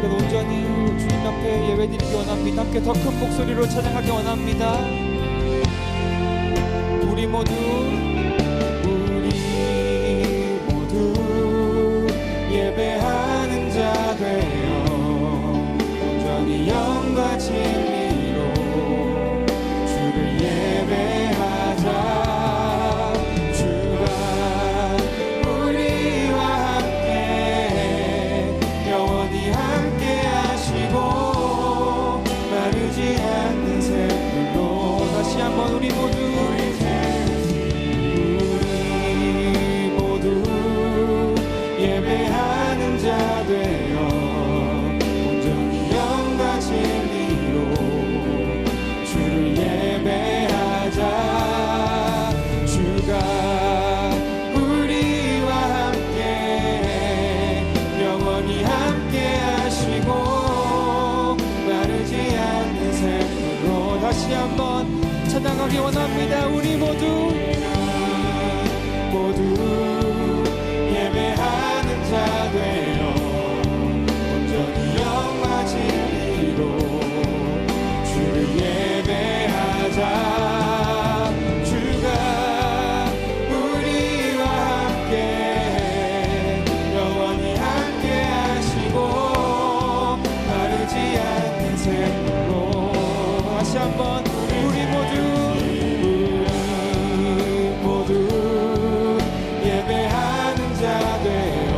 그래도 온전히 주님 앞에 예배드리기 원합니다. 함께 더 큰 목소리로 찬양하기 원합니다. 우리 모두 예배하는 자 되어 온전히 영과 진리로 주를 예배하자. 주가 우리와 함께 영원히 함께 하시고 마르지 않는 샘물로 다시 한번 우리 모두 예배하는 자 되어 온전히 영과 진리로 주를 예배하자. 주가 우리와 함께 영원히 함께 하시고 마르지 않는 샘물로 다시 한번 찬양하기 원합니다. 우리 모두 예배하는 자 되어 온전히 영과 진리로 주를 예배하자. 주가 우리와 함께 영원히 함께 하시고 마르지 않는 샘물로 다시 한번 우리 모두 예배하는 자 되어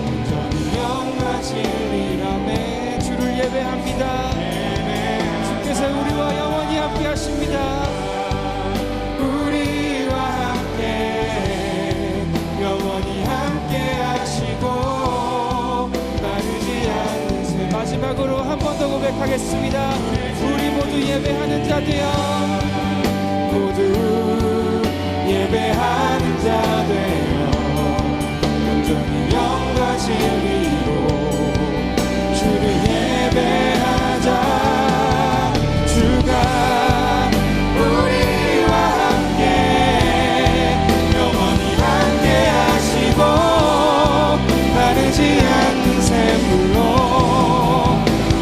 온전히 영과 진리라매 주를 예배합니다. 주께서 우리와 영원히 함께 하십니다. 우리와 함께 영원히 함께 하시고 마르지 않는 새. 마지막으로 한 번 더 고백하겠습니다. 우리 모두 예배하는 자 되어 모두 예배하는 자 되어 온전히 영과 진리로 주를 예배하자. 주가 우리와 함께 영원히 함께 하시고 마르지 않는 샘물로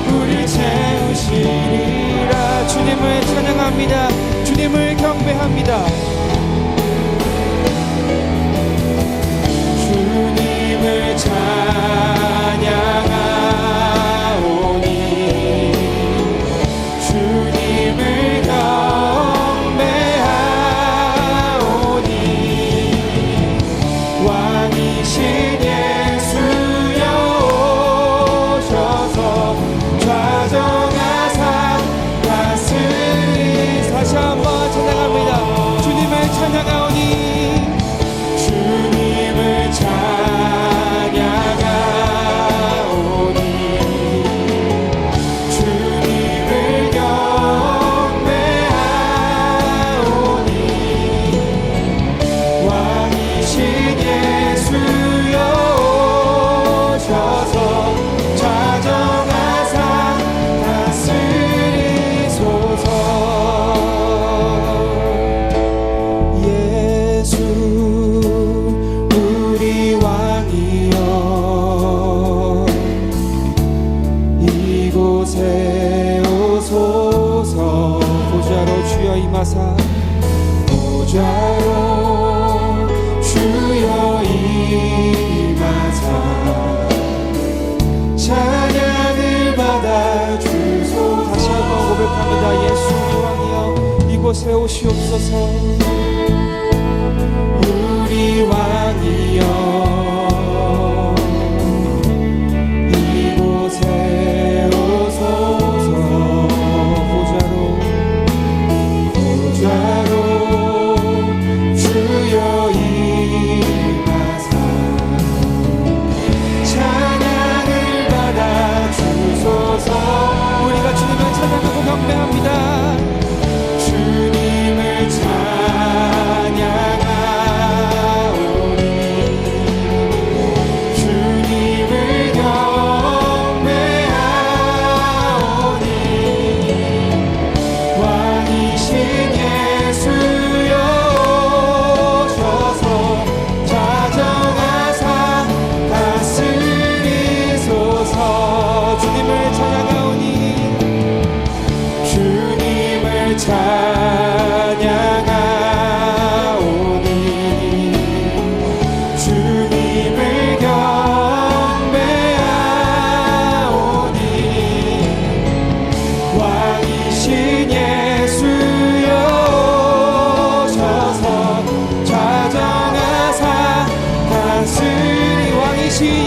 우릴 채우시리라. 주님을 찬양합니다. 주님을 경배합니다. 주님을 찬양하오니 주님을 경배하오니 왕이신 예수여 오셔서 좌정하사 다스리. 다시 한번 찬양합니다. 주님을 찬양하오니 주님을 찬양하오니 주님을 경배하오니 왕이신 예수여 오셔서 좌정하사 다스리소서. 예수 우리 왕이여 이곳에 오소서. 보좌로 주여 임하사 보좌로 주여 임하사 찬양을 받아 주소. 다시 한번 고백합니다. 예수 우리 왕이여 이곳에 오시옵소서. 우리 왕이여 이곳에 오소서. 보좌로 주여 임하사 찬양을 받아 주소서. 우리가 주님을 찬양하고 경배합니다. 주님을 찬양하오니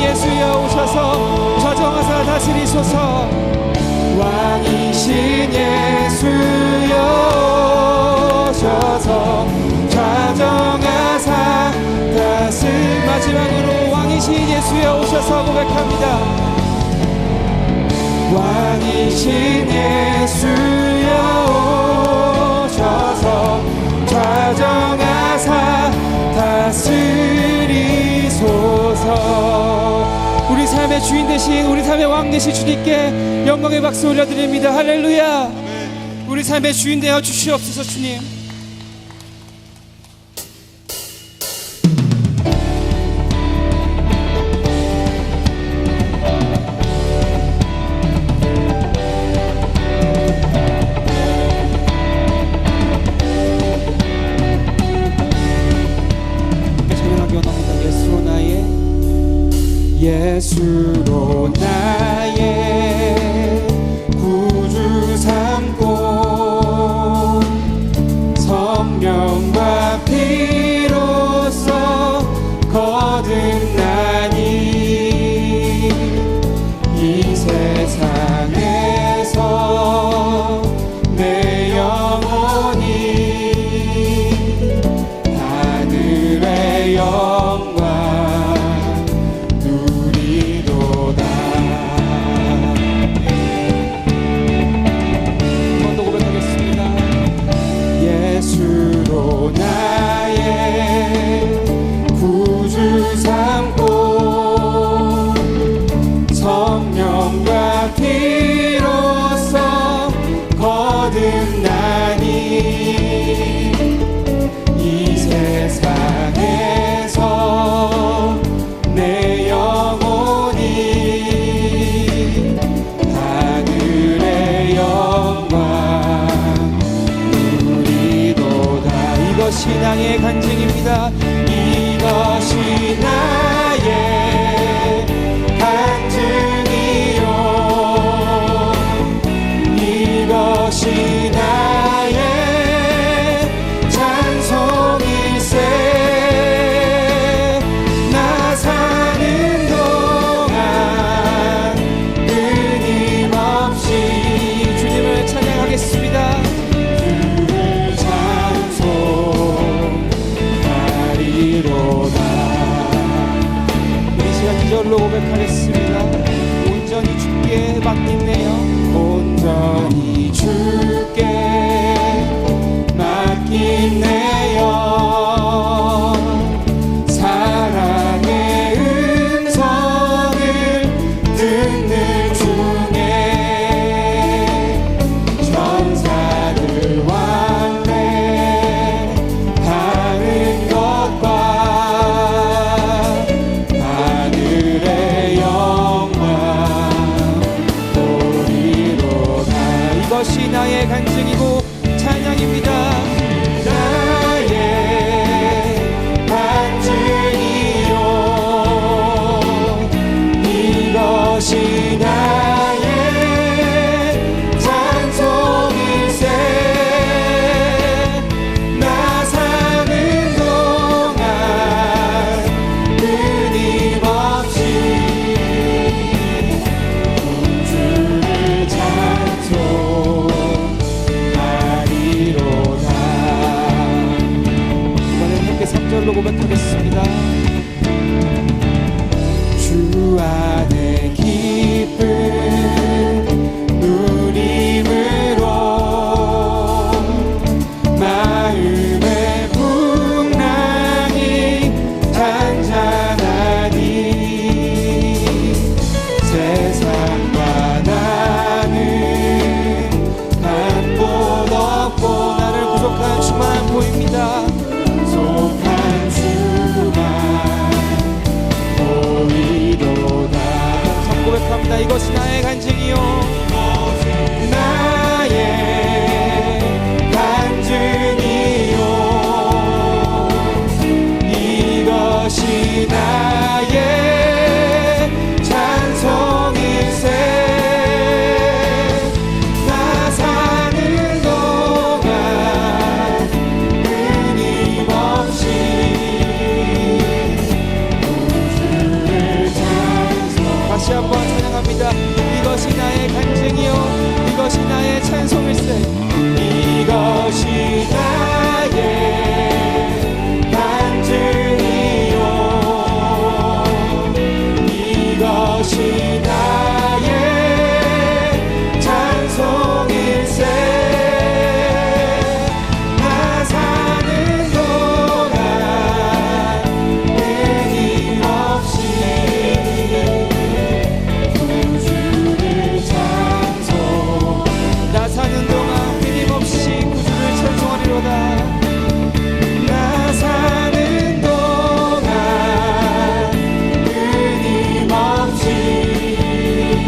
예수여 오셔서 좌정하사 다스리소서. 왕이신 예수여 오셔서 좌정하사 마지막으로 왕이신 예수여 오셔서 고백합니다. 왕이신 예수여 오셔서 좌정하사 다스리소서. 우리 삶의 주인 되신, 우리 삶의 왕 되신 주님께 영광의 박수 올려드립니다. 할렐루야. 우리 삶의 주인 되어 주시옵소서. 주님, 예수로 나의 구주 삼고 성령과 피로써 거듭나니 이 세상에서 내 영혼이 하늘의 영광 예수로 나의 구주 삼고 성령과 피로써 거듭나니 이 세상에서 내 영혼이 하늘의 영광 이것이 나의 간증입니다. 이것이 나의 간증이요 이것이 나의 찬송일세. 나 사는 동안 끊임없이 주님을 찬양하겠습니다. 기절로 고백하겠습니다. 온전히 주께 맡긴네요. 온전히 주께 맡긴네요. 사랑의 음성을 듣는 중에 천사들 왕래하는 것과 이것이 나의 간증이고 찬양입니다. 나의 간증이요 이것이 나의 찬송일세. 나 사는 동안 끊임없이 주를 찬송 다시 한번 찬양합니다. 이것이 나의 간증이요 이것이 나의 찬송일세. 이것이 나의 간증이요 이것이 나의 찬송일세. 나 사는 동안 끊임없이 구주를 찬송. 나 사는 동안 끊임없이 구주를 찬송하리로다. 나 사는 동안 끊임없이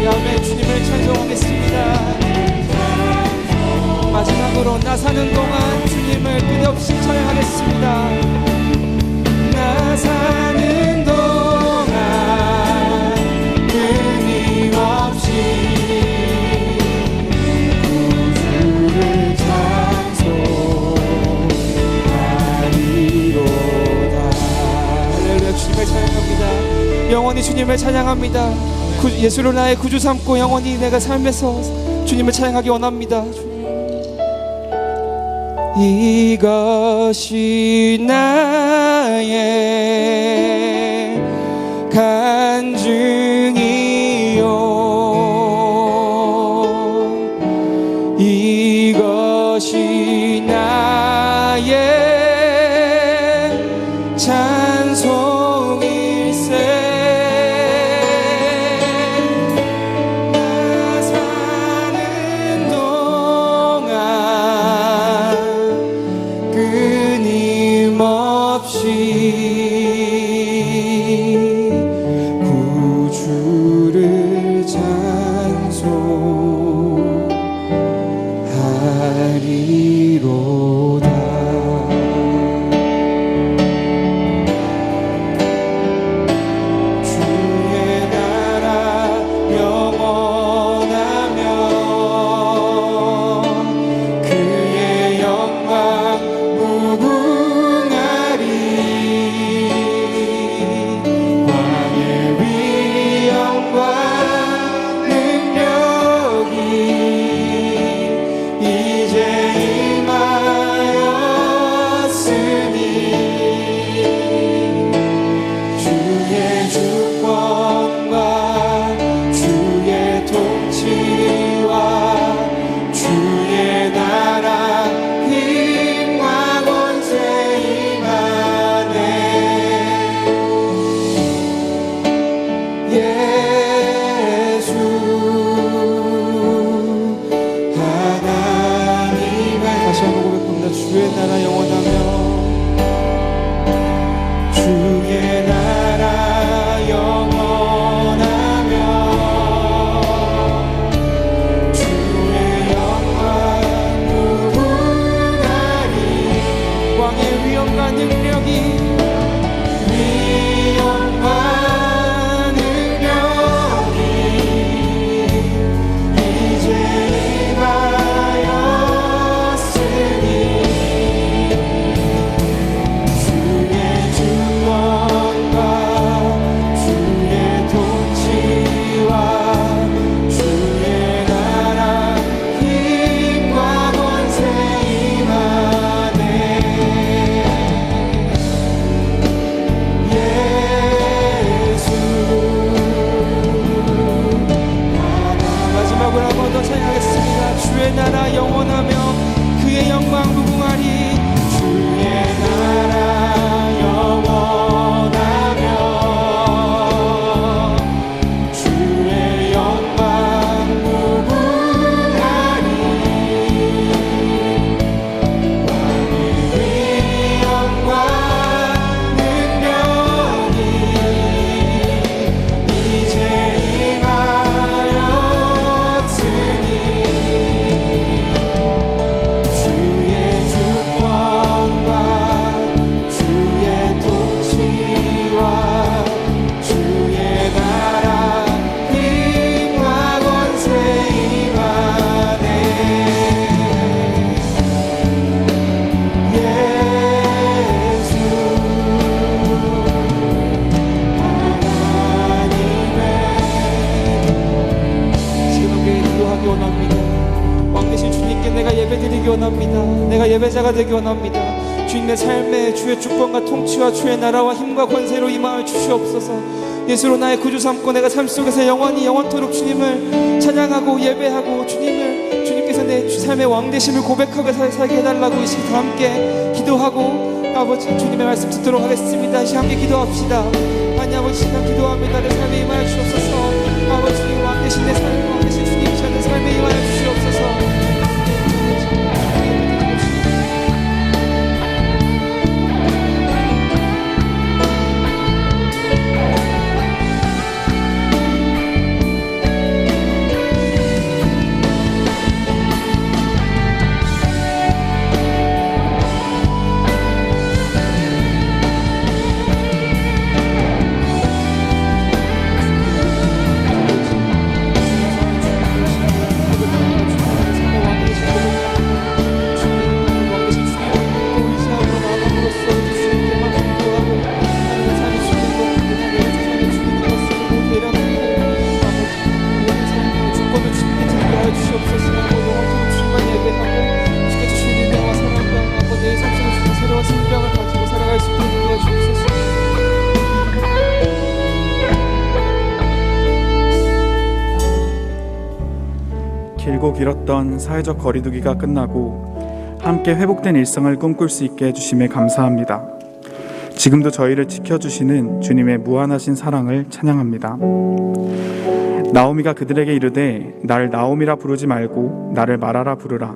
아멘. 주님을 찬송하겠습니다. 마지막으로 나 사는 동안 주님을 끝없이 찬양하겠습니다. 나 사는 동안 끊임없이 구주를 찬송하리로다. 할렐루야. 주님을 찬양합니다. 영원히 주님을 찬양합니다. 예수를 나의 구주 삼고 영원히 내가 삶에서 주님을 찬양하기 원합니다. 이것이 나의 간증이요 이것이 나의 찬송일세. 구주를 되기 원합니다. 내가 예배자가 되기 원합니다. 주님의 삶에 주의 주권과 통치와 주의 나라와 힘과 권세로 임하여 주시옵소서. 예수로 나의 구주 삼고 내가 삶 속에서 영원토록 주님을 찬양하고 예배하고 주님께서 내 삶의 왕되심을 고백하고 살게 해달라고 이 시간 다 함께 기도하고 아버지 주님의 말씀 듣도록 하겠습니다. 이 시간 함께 기도합시다. 하나님 아버지 시간 기도합니다. 내 삶에 임하여 주옵소서. 아버지 왕되신 내 삶 왕되신 주님이시여 내 삶에 임하여 주시옵소서. 길고 길었던 사회적 거리두기가 끝나고 함께 회복된 일상을 꿈꿀 수 있게 해주심에 감사합니다. 지금도 저희를 지켜주시는 주님의 무한하신 사랑을 찬양합니다. 나오미가 그들에게 이르되 나를 나오미라 부르지 말고 나를 마라라 부르라.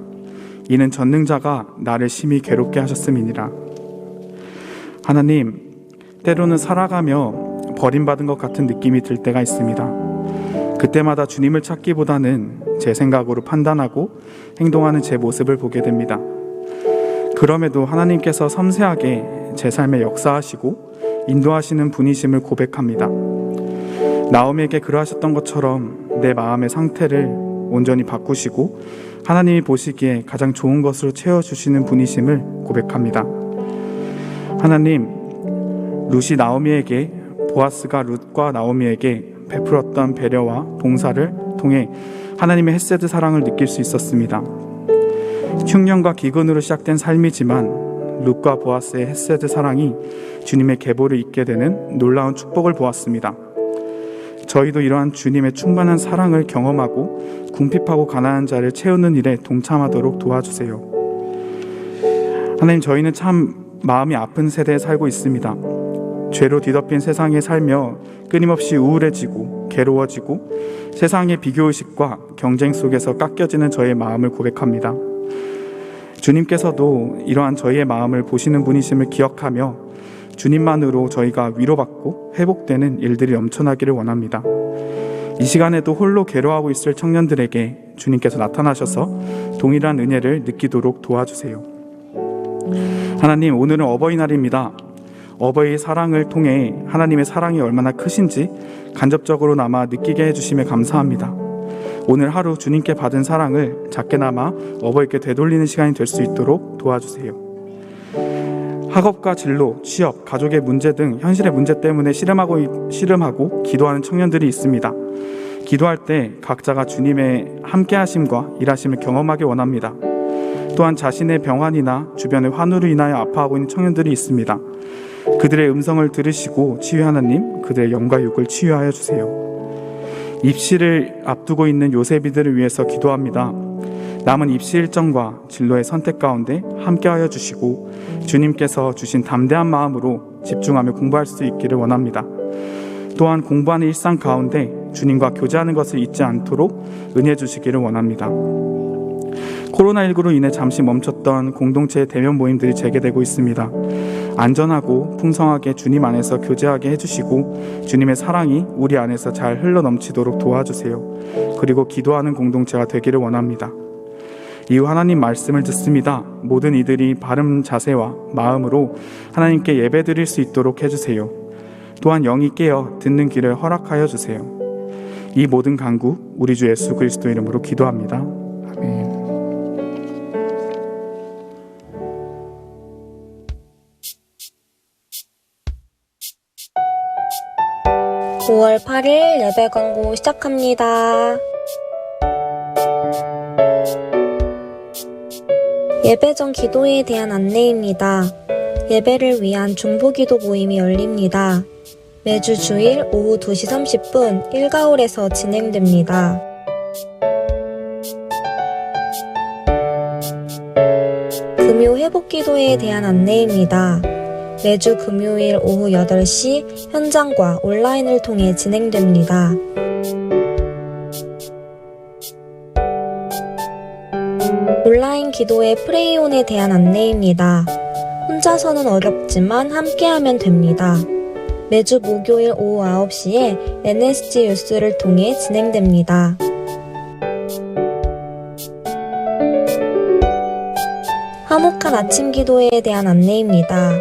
이는 전능자가 나를 심히 괴롭게 하셨음이니라. 하나님, 때로는 살아가며 버림받은 것 같은 느낌이 들 때가 있습니다. 그때마다 주님을 찾기보다는 제 생각으로 판단하고 행동하는 제 모습을 보게 됩니다. 그럼에도 하나님께서 섬세하게 제 삶에 역사하시고 인도하시는 분이심을 고백합니다. 나오미에게 그러하셨던 것처럼 내 마음의 상태를 온전히 바꾸시고 하나님이 보시기에 가장 좋은 것으로 채워주시는 분이심을 고백합니다. 하나님, 룻이 나오미에게, 보아스가 룻과 나오미에게 베풀었던 배려와 봉사를 통해 하나님의 헤세드 사랑을 느낄 수 있었습니다. 흉년과 기근으로 시작된 삶이지만 룻과 보아스의 헤세드 사랑이 주님의 계보를 잇게 되는 놀라운 축복을 보았습니다. 저희도 이러한 주님의 충만한 사랑을 경험하고 궁핍하고 가난한 자를 채우는 일에 동참하도록 도와주세요. 하나님, 저희는 참 마음이 아픈 세대에 살고 있습니다. 죄로 뒤덮인 세상에 살며 끊임없이 우울해지고 괴로워지고 세상의 비교의식과 경쟁 속에서 깎여지는 저의 마음을 고백합니다. 주님께서도 이러한 저희의 마음을 보시는 분이심을 기억하며 주님만으로 저희가 위로받고 회복되는 일들이 넘쳐나기를 원합니다. 이 시간에도 홀로 괴로워하고 있을 청년들에게 주님께서 나타나셔서 동일한 은혜를 느끼도록 도와주세요. 하나님, 오늘은 어버이날입니다. 어버이의 사랑을 통해 하나님의 사랑이 얼마나 크신지 간접적으로나마 느끼게 해주심에 감사합니다. 오늘 하루 주님께 받은 사랑을 작게나마 어버이께 되돌리는 시간이 될 수 있도록 도와주세요. 학업과 진로, 취업, 가족의 문제 등 현실의 문제 때문에 씨름하고 기도하는 청년들이 있습니다. 기도할 때 각자가 주님의 함께하심과 일하심을 경험하기 원합니다. 또한 자신의 병환이나 주변의 환우로 인하여 아파하고 있는 청년들이 있습니다. 그들의 음성을 들으시고 치유 하나님, 그들의 영과 육을 치유하여 주세요. 입시를 앞두고 있는 요셉이들을 위해서 기도합니다. 남은 입시 일정과 진로의 선택 가운데 함께하여 주시고 주님께서 주신 담대한 마음으로 집중하며 공부할 수 있기를 원합니다. 또한 공부하는 일상 가운데 주님과 교제하는 것을 잊지 않도록 은혜 주시기를 원합니다. 코로나19로 인해 잠시 멈췄던 공동체의 대면 모임들이 재개되고 있습니다. 안전하고 풍성하게 주님 안에서 교제하게 해주시고 주님의 사랑이 우리 안에서 잘 흘러넘치도록 도와주세요. 그리고 기도하는 공동체가 되기를 원합니다. 이후 하나님 말씀을 듣습니다. 모든 이들이 바른 자세와 마음으로 하나님께 예배드릴 수 있도록 해주세요. 또한 영이 깨어 듣는 길을 허락하여 주세요. 이 모든 간구 우리 주 예수 그리스도 이름으로 기도합니다. 아멘. 9월 8일 예배 광고 시작합니다. 예배 전 기도회에 대한 안내입니다. 예배를 위한 중보기도 모임이 열립니다. 매주 주일 오후 2시 30분 일가홀에서 진행됩니다. 금요 회복기도회에 대한 안내입니다. 매주 금요일 오후 8시 현장과 온라인을 통해 진행됩니다. 온라인 기도회 프레이온에 대한 안내입니다. 혼자서는 어렵지만 함께하면 됩니다. 매주 목요일 오후 9시에 NSG 뉴스를 통해 진행됩니다. 화목한 아침 기도회에 대한 안내입니다.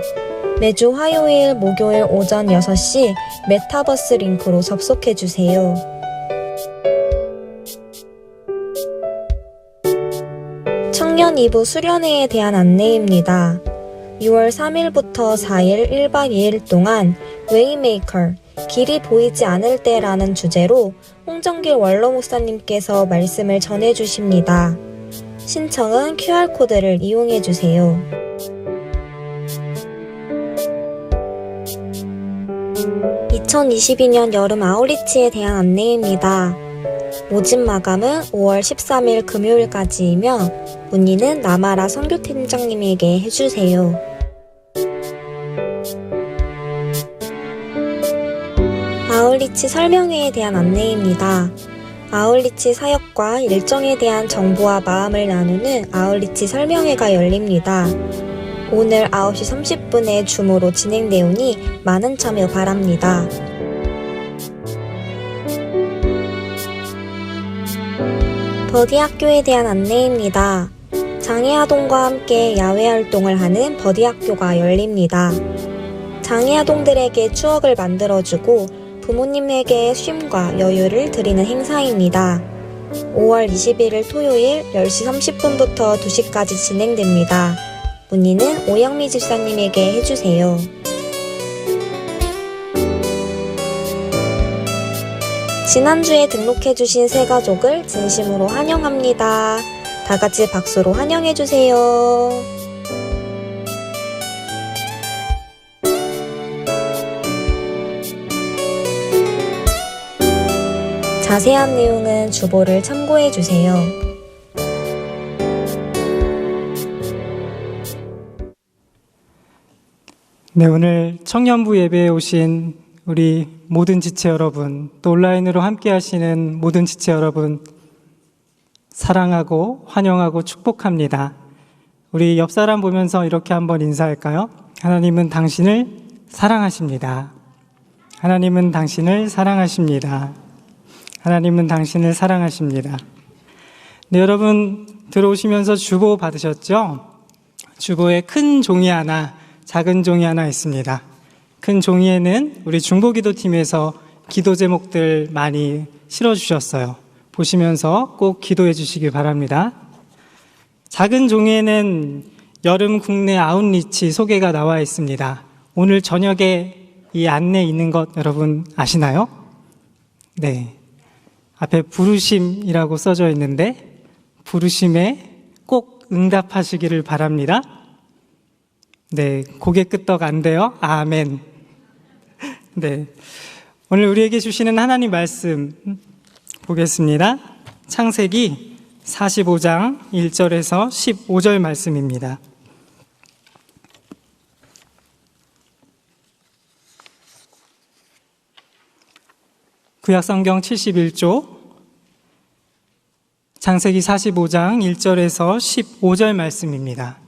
매주 화요일, 목요일 오전 6시 메타버스 링크로 접속해주세요. 청년 2부 수련회에 대한 안내입니다. 6월 3일부터 4일 1박 2일 동안 웨이메이커, 길이 보이지 않을 때라는 주제로 홍정길 원로 목사님께서 말씀을 전해주십니다. 신청은 QR코드를 이용해주세요. (2022년) 여름 아웃리치에 대한 안내입니다. 모집 마감은 5월 13일 금요일까지이며 문의는 남아라 선교팀장님에게 해주세요. 아웃리치 설명회에 대한 안내입니다. 아웃리치 사역과 일정에 대한 정보와 마음을 나누는 아웃리치 설명회가 열립니다. 오늘 9시 30분에 줌으로 진행되오니 많은 참여 바랍니다. 버디학교에 대한 안내입니다. 장애아동과 함께 야외활동을 하는 버디학교가 열립니다. 장애아동들에게 추억을 만들어주고 부모님에게 쉼과 여유를 드리는 행사입니다. 5월 21일 토요일 10시 30분부터 2시까지 진행됩니다. 문의는 오영미 집사님에게 해주세요. 지난주에 등록해주신 새 가족을 진심으로 환영합니다. 다같이 박수로 환영해주세요. 자세한 내용은 주보를 참고해주세요. 네, 오늘 청년부 예배에 오신 우리 모든 지체 여러분, 또 온라인으로 함께 하시는 모든 지체 여러분, 사랑하고 환영하고 축복합니다. 우리 옆 사람 보면서 이렇게 한번 인사할까요? 하나님은 당신을 사랑하십니다. 하나님은 당신을 사랑하십니다. 하나님은 당신을 사랑하십니다. 네, 여러분 들어오시면서 주보 받으셨죠? 주보에 큰 종이 하나, 작은 종이 하나 있습니다. 큰 종이에는 우리 중보기도팀에서 기도 제목들 많이 실어주셨어요. 보시면서 꼭 기도해 주시기 바랍니다. 작은 종이에는 여름 국내 아웃리치 소개가 나와 있습니다. 오늘 저녁에 이 안내 있는 것 여러분 아시나요? 네. 앞에 부르심이라고 써져 있는데 부르심에 꼭 응답하시기를 바랍니다. 네, 고개 끄떡 안 돼요? 아멘. 네, 오늘 우리에게 주시는 하나님 말씀 보겠습니다. 창세기 45장 1절에서 15절 말씀입니다. 구약성경 71조 창세기 45장 1절에서 15절 말씀입니다.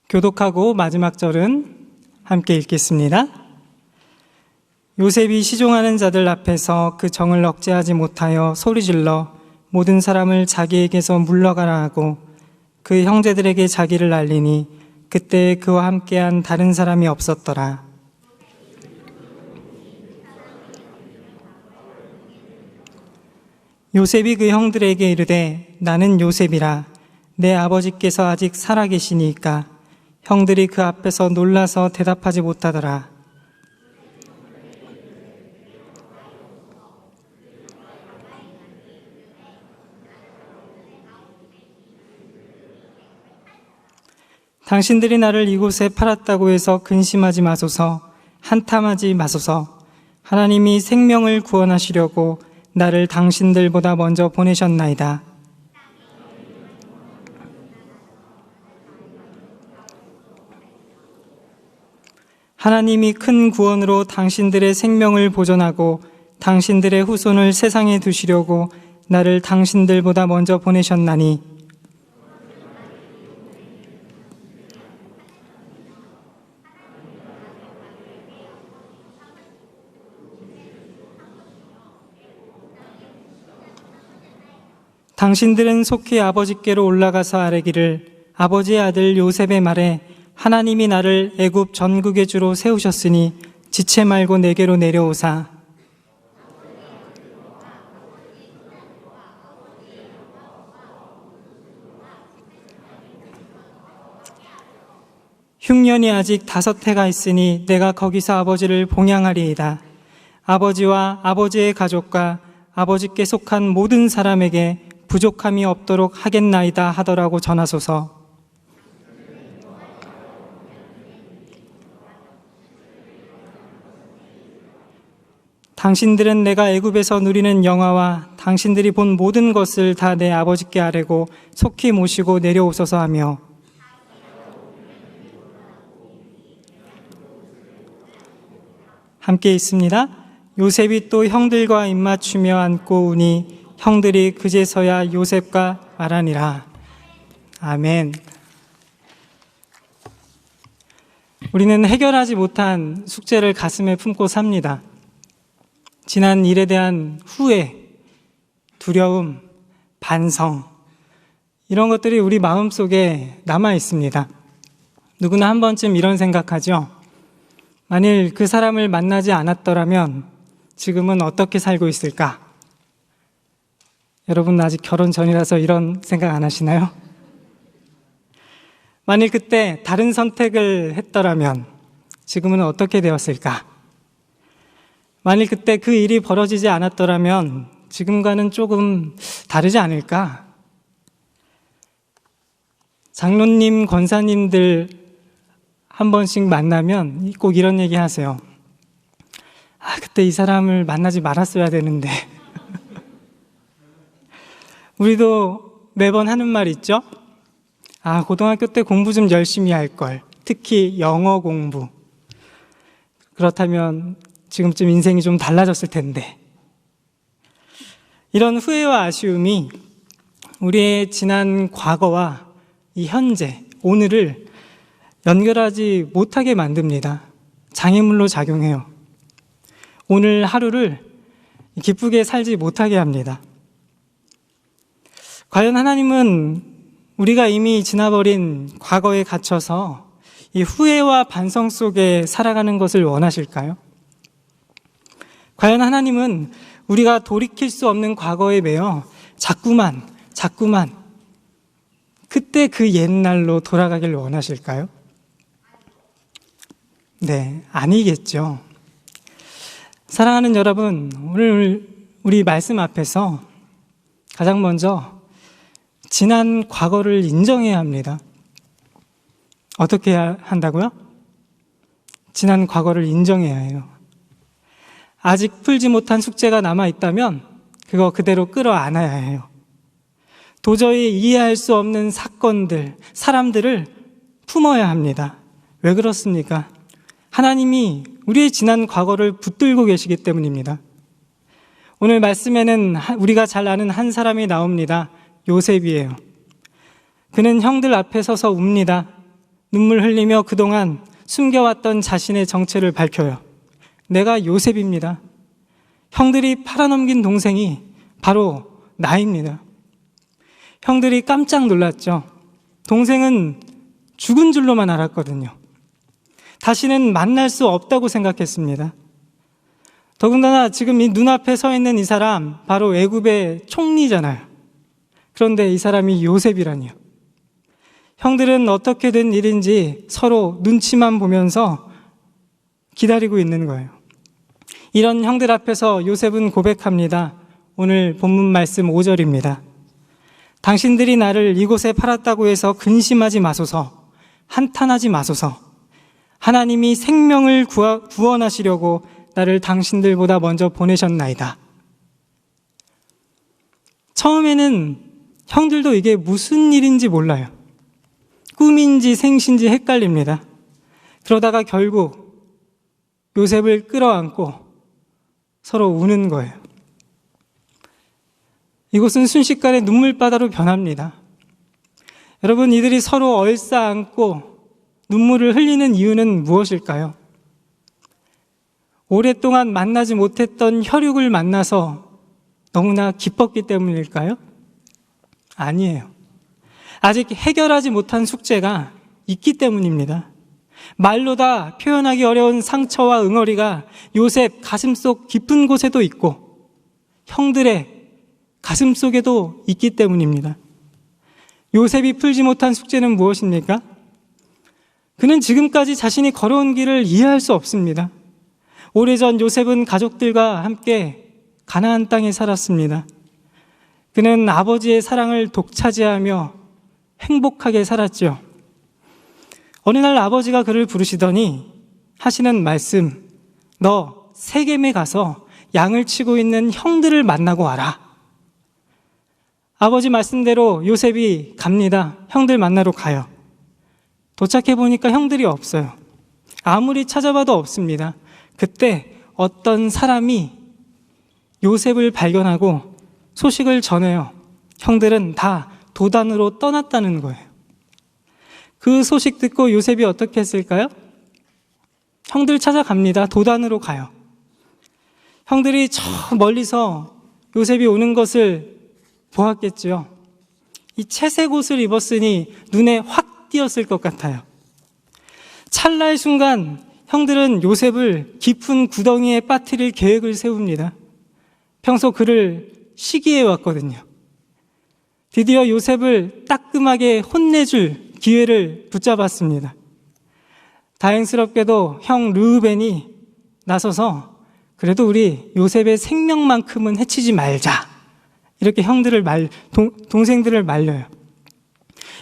교독하고 마지막 절은 함께 읽겠습니다. 요셉이 시종하는 자들 앞에서 그 정을 억제하지 못하여 소리질러 모든 사람을 자기에게서 물러가라 하고 그 형제들에게 자기를 알리니 그때 그와 함께한 다른 사람이 없었더라. 요셉이 그 형들에게 이르되 나는 요셉이라 내 아버지께서 아직 살아계시니까 형들이 그 앞에서 놀라서 대답하지 못하더라. 당신들이 나를 이곳에 팔았다고 해서 근심하지 마소서, 한탄하지 마소서. 하나님이 생명을 구원하시려고 나를 당신들보다 먼저 보내셨나이다. 하나님이 큰 구원으로 당신들의 생명을 보존하고 당신들의 후손을 세상에 두시려고 나를 당신들보다 먼저 보내셨나니 당신들은 속히 아버지께로 올라가서 아뢰기를 아버지의 아들 요셉의 말에 하나님이 나를 애굽 전국의 주로 세우셨으니 지체 말고 내게로 내려오사 흉년이 아직 5해가 있으니 내가 거기서 아버지를 봉양하리이다. 아버지와 아버지의 가족과 아버지께 속한 모든 사람에게 부족함이 없도록 하겠나이다 하더라고 전하소서. 당신들은 내가 애굽에서 누리는 영화와 당신들이 본 모든 것을 다 내 아버지께 아뢰고 속히 모시고 내려오소서 하며 함께 있습니다. 요셉이 또 형들과 입맞추며 앉고 우니 형들이 그제서야 요셉과 말하니라. 아멘. 우리는 해결하지 못한 숙제를 가슴에 품고 삽니다. 지난 일에 대한 후회, 두려움, 반성, 이런 것들이 우리 마음속에 남아 있습니다. 누구나 한 번쯤 이런 생각하죠. 만일 그 사람을 만나지 않았더라면 지금은 어떻게 살고 있을까? 여러분 아직 결혼 전이라서 이런 생각 안 하시나요? 만일 그때 다른 선택을 했더라면 지금은 어떻게 되었을까? 만일 그때 그 일이 벌어지지 않았더라면 지금과는 조금 다르지 않을까? 장로님, 권사님들 한 번씩 만나면 꼭 이런 얘기 하세요. 그때 이 사람을 만나지 말았어야 되는데. 우리도 매번 하는 말 있죠? 고등학교 때 공부 좀 열심히 할 걸. 특히 영어 공부. 그렇다면 지금쯤 인생이 좀 달라졌을 텐데. 이런 후회와 아쉬움이 우리의 지난 과거와 이 현재, 오늘을 연결하지 못하게 만듭니다. 장애물로 작용해요. 오늘 하루를 기쁘게 살지 못하게 합니다. 과연 하나님은 우리가 이미 지나버린 과거에 갇혀서 이 후회와 반성 속에 살아가는 것을 원하실까요? 과연 하나님은 우리가 돌이킬 수 없는 과거에 매여 자꾸만 그때 그 옛날로 돌아가길 원하실까요? 네, 아니겠죠. 사랑하는 여러분, 오늘 우리 말씀 앞에서 가장 먼저 지난 과거를 인정해야 합니다. 어떻게 해야 한다고요? 지난 과거를 인정해야 해요. 아직 풀지 못한 숙제가 남아있다면 그거 그대로 끌어안아야 해요. 도저히 이해할 수 없는 사건들, 사람들을 품어야 합니다. 왜 그렇습니까? 하나님이 우리의 지난 과거를 붙들고 계시기 때문입니다. 오늘 말씀에는 우리가 잘 아는 한 사람이 나옵니다. 요셉이에요. 그는 형들 앞에 서서 웁니다. 눈물 흘리며 그동안 숨겨왔던 자신의 정체를 밝혀요. 내가 요셉입니다. 형들이 팔아넘긴 동생이 바로 나입니다. 형들이 깜짝 놀랐죠. 동생은 죽은 줄로만 알았거든요. 다시는 만날 수 없다고 생각했습니다. 더군다나 지금 이 눈앞에 서 있는 이 사람 바로 애굽의 총리잖아요. 그런데 이 사람이 요셉이라니요. 형들은 어떻게 된 일인지 서로 눈치만 보면서 기다리고 있는 거예요. 이런 형들 앞에서 요셉은 고백합니다. 오늘 본문 말씀 5절입니다. 당신들이 나를 이곳에 팔았다고 해서 근심하지 마소서. 한탄하지 마소서. 하나님이 생명을 구원하시려고 나를 당신들보다 먼저 보내셨나이다. 처음에는 형들도 이게 무슨 일인지 몰라요. 꿈인지 생신지 헷갈립니다. 그러다가 결국 요셉을 끌어안고 서로 우는 거예요. 이곳은 순식간에 눈물바다로 변합니다. 여러분, 이들이 서로 얼싸안고 눈물을 흘리는 이유는 무엇일까요? 오랫동안 만나지 못했던 혈육을 만나서 너무나 기뻤기 때문일까요? 아니에요. 아직 해결하지 못한 숙제가 있기 때문입니다. 말로 다 표현하기 어려운 상처와 응어리가 요셉 가슴속 깊은 곳에도 있고 형들의 가슴속에도 있기 때문입니다. 요셉이 풀지 못한 숙제는 무엇입니까? 그는 지금까지 자신이 걸어온 길을 이해할 수 없습니다. 오래전 요셉은 가족들과 함께 가나안 땅에 살았습니다. 그는 아버지의 사랑을 독차지하며 행복하게 살았죠. 어느 날 아버지가 그를 부르시더니 하시는 말씀, 너 세겜에 가서 양을 치고 있는 형들을 만나고 와라. 아버지 말씀대로 요셉이 갑니다. 형들 만나러 가요. 도착해 보니까 형들이 없어요. 아무리 찾아봐도 없습니다. 그때 어떤 사람이 요셉을 발견하고 소식을 전해요. 형들은 다 도단으로 떠났다는 거예요. 그 소식 듣고 요셉이 어떻게 했을까요? 형들 찾아갑니다. 도단으로 가요. 형들이 저 멀리서 요셉이 오는 것을 보았겠지요. 이 채색 옷을 입었으니 눈에 확 띄었을 것 같아요. 찰나의 순간 형들은 요셉을 깊은 구덩이에 빠뜨릴 계획을 세웁니다. 평소 그를 시기해 왔거든요. 드디어 요셉을 따끔하게 혼내줄 기회를 붙잡았습니다. 다행스럽게도 형 르우벤이 나서서 그래도 우리 요셉의 생명만큼은 해치지 말자. 이렇게 동생들을 말려요.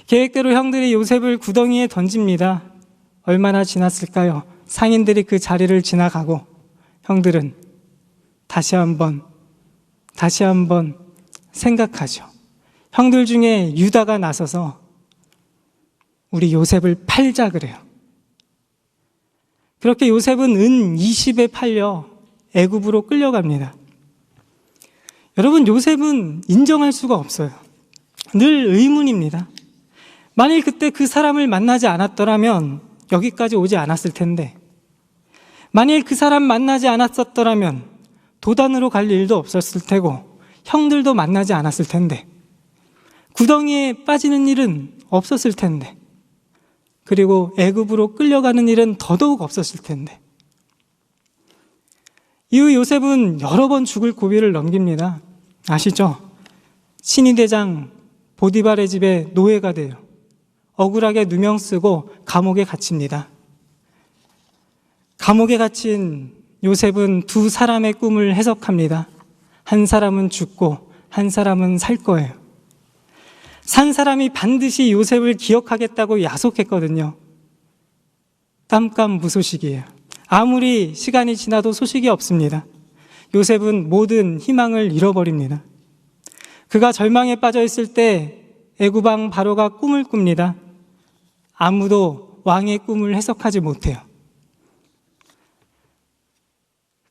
계획대로 형들이 요셉을 구덩이에 던집니다. 얼마나 지났을까요? 상인들이 그 자리를 지나가고 형들은 다시 한번 생각하죠. 형들 중에 유다가 나서서 우리 요셉을 팔자 그래요. 그렇게 요셉은 은 20에 팔려 애굽으로 끌려갑니다. 여러분, 요셉은 인정할 수가 없어요. 늘 의문입니다. 만일 그때 그 사람을 만나지 않았더라면 여기까지 오지 않았을 텐데, 만일 그 사람 만나지 않았었더라면 도단으로 갈 일도 없었을 테고 형들도 만나지 않았을 텐데 구덩이에 빠지는 일은 없었을 텐데 그리고 애굽으로 끌려가는 일은 더더욱 없었을 텐데 이후 요셉은 여러 번 죽을 고비를 넘깁니다. 아시죠? 신위대장 보디발의 집에 노예가 돼요. 억울하게 누명 쓰고 감옥에 갇힙니다. 감옥에 갇힌 요셉은 두 사람의 꿈을 해석합니다. 한 사람은 죽고 한 사람은 살 거예요. 산 사람이 반드시 요셉을 기억하겠다고 약속했거든요. 깜깜무소식이에요. 아무리 시간이 지나도 소식이 없습니다. 요셉은 모든 희망을 잃어버립니다. 그가 절망에 빠져 있을 때 애굽 왕 바로가 꿈을 꿉니다. 아무도 왕의 꿈을 해석하지 못해요.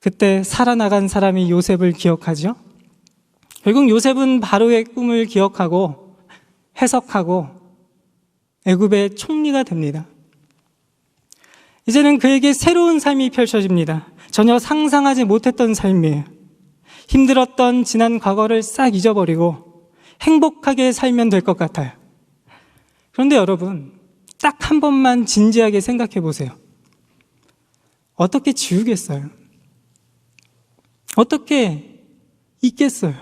그때 살아나간 사람이 요셉을 기억하죠. 결국 요셉은 바로의 꿈을 기억하고 해석하고 애굽의 총리가 됩니다. 이제는 그에게 새로운 삶이 펼쳐집니다. 전혀 상상하지 못했던 삶이에요. 힘들었던 지난 과거를 싹 잊어버리고 행복하게 살면 될 것 같아요. 그런데 여러분, 딱 한 번만 진지하게 생각해 보세요. 어떻게 지우겠어요? 어떻게 잊겠어요?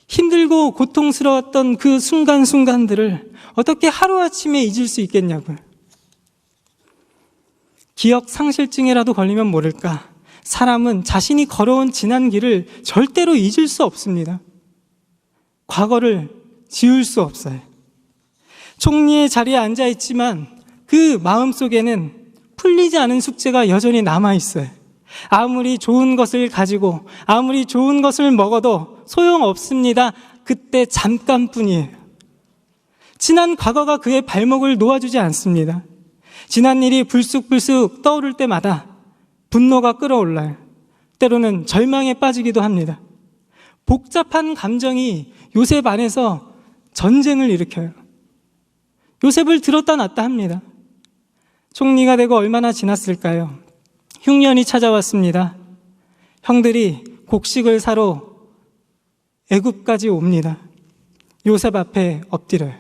힘들고 고통스러웠던 그 순간순간들을 어떻게 하루아침에 잊을 수 있겠냐고요. 기억 상실증이라도 걸리면 모를까, 사람은 자신이 걸어온 지난 길을 절대로 잊을 수 없습니다. 과거를 지울 수 없어요. 총리의 자리에 앉아 있지만 그 마음속에는 풀리지 않은 숙제가 여전히 남아있어요. 아무리 좋은 것을 가지고 아무리 좋은 것을 먹어도 소용없습니다. 그때 잠깐뿐이에요. 지난 과거가 그의 발목을 놓아주지 않습니다. 지난 일이 불쑥불쑥 떠오를 때마다 분노가 끓어올라요. 때로는 절망에 빠지기도 합니다. 복잡한 감정이 요셉 안에서 전쟁을 일으켜요. 요셉을 들었다 놨다 합니다. 총리가 되고 얼마나 지났을까요? 흉년이 찾아왔습니다. 형들이 곡식을 사러 애굽까지 옵니다. 요셉 앞에 엎드려요.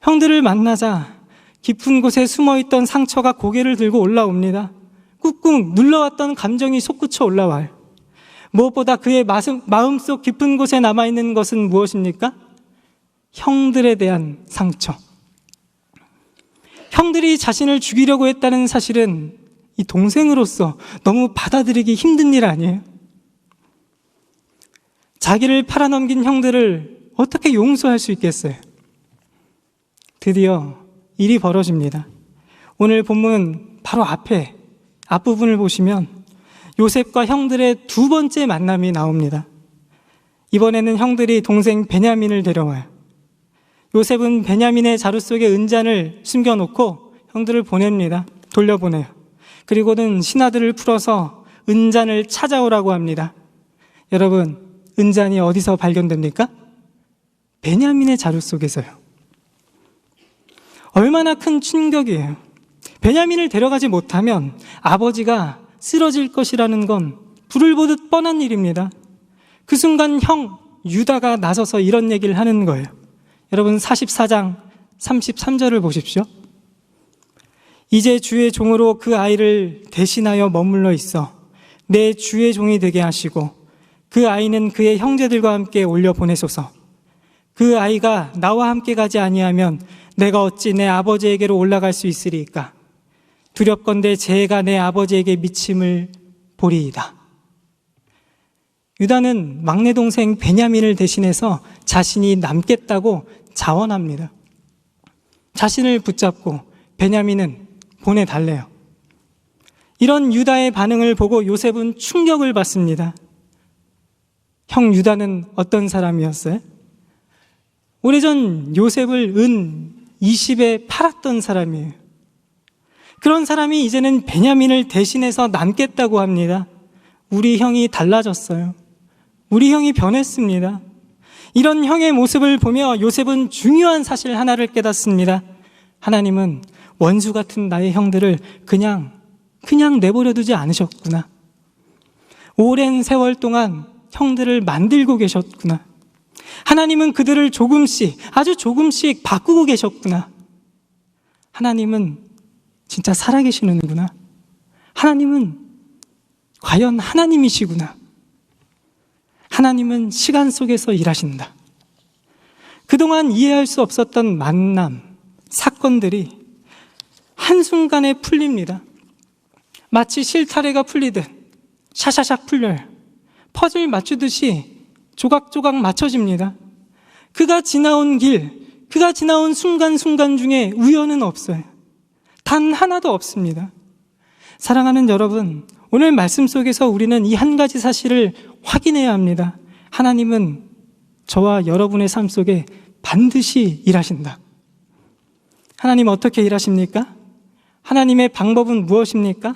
형들을 만나자 깊은 곳에 숨어있던 상처가 고개를 들고 올라옵니다. 꾹꾹 눌러왔던 감정이 솟구쳐 올라와요. 무엇보다 그의 마음속 깊은 곳에 남아있는 것은 무엇입니까? 형들에 대한 상처. 형들이 자신을 죽이려고 했다는 사실은 이 동생으로서 너무 받아들이기 힘든 일 아니에요? 자기를 팔아넘긴 형들을 어떻게 용서할 수 있겠어요? 드디어 일이 벌어집니다. 오늘 본문 바로 앞부분을 보시면 요셉과 형들의 두 번째 만남이 나옵니다. 이번에는 형들이 동생 베냐민을 데려와요. 요셉은 베냐민의 자루 속에 은잔을 숨겨놓고 형들을 보냅니다. 돌려보내요. 그리고는 신하들을 풀어서 은잔을 찾아오라고 합니다. 여러분, 은잔이 어디서 발견됩니까? 베냐민의 자루 속에서요. 얼마나 큰 충격이에요. 베냐민을 데려가지 못하면 아버지가 쓰러질 것이라는 건 불을 보듯 뻔한 일입니다. 그 순간 형 유다가 나서서 이런 얘기를 하는 거예요. 여러분 44장 33절을 보십시오. 이제 주의 종으로 그 아이를 대신하여 머물러 있어 내 주의 종이 되게 하시고 그 아이는 그의 형제들과 함께 올려 보내소서. 그 아이가 나와 함께 가지 아니하면 내가 어찌 내 아버지에게로 올라갈 수 있으리까? 두렵건대 제가 내 아버지에게 미침을 보리이다. 유다는 막내 동생 베냐민을 대신해서 자신이 남겠다고 자원합니다. 자신을 붙잡고 베냐민은 보내달래요. 이런 유다의 반응을 보고 요셉은 충격을 받습니다. 형 유다는 어떤 사람이었어요? 오래전 요셉을 은 20에 팔았던 사람이에요. 그런 사람이 이제는 베냐민을 대신해서 남겠다고 합니다. 우리 형이 달라졌어요. 우리 형이 변했습니다. 이런 형의 모습을 보며 요셉은 중요한 사실 하나를 깨닫습니다. 하나님은 원수 같은 나의 형들을 그냥 내버려 두지 않으셨구나. 오랜 세월 동안 형들을 만들고 계셨구나. 하나님은 그들을 아주 조금씩 바꾸고 계셨구나. 하나님은 진짜 살아계시는구나. 하나님은 과연 하나님이시구나. 하나님은 시간 속에서 일하신다. 그동안 이해할 수 없었던 만남, 사건들이 한순간에 풀립니다. 마치 실타래가 풀리듯 샤샤샥 풀려요. 퍼즐 맞추듯이 조각조각 맞춰집니다. 그가 지나온 길, 그가 지나온 순간순간 중에 우연은 없어요. 단 하나도 없습니다. 사랑하는 여러분, 오늘 말씀 속에서 우리는 이 한 가지 사실을 확인해야 합니다. 하나님은 저와 여러분의 삶 속에 반드시 일하신다. 하나님 어떻게 일하십니까? 하나님의 방법은 무엇입니까?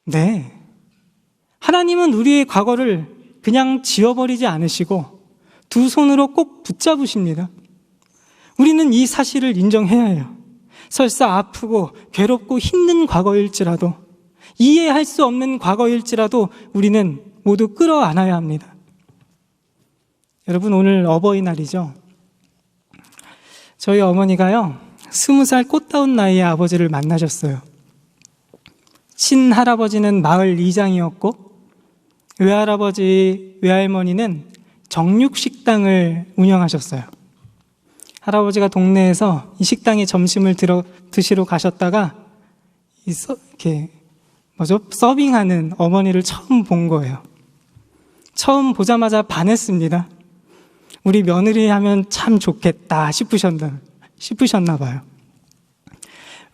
네. 하나님은 우리의 과거를 그냥 지워버리지 않으시고 두 손으로 꼭 붙잡으십니다. 우리는 이 사실을 인정해야 해요. 설사 아프고 괴롭고 힘든 과거일지라도, 이해할 수 없는 과거일지라도 우리는 모두 끌어안아야 합니다. 여러분, 오늘 어버이날이죠. 저희 어머니가요 20살 꽃다운 나이에 아버지를 만나셨어요. 친할아버지는 마을 이장이었고 외할아버지, 외할머니는 정육식당을 운영하셨어요. 할아버지가 동네에서 이 식당에 점심을 드시러 가셨다가 서빙하는 어머니를 처음 본 거예요. 처음 보자마자 반했습니다. 우리 며느리 하면 참 좋겠다 싶으셨나 봐요.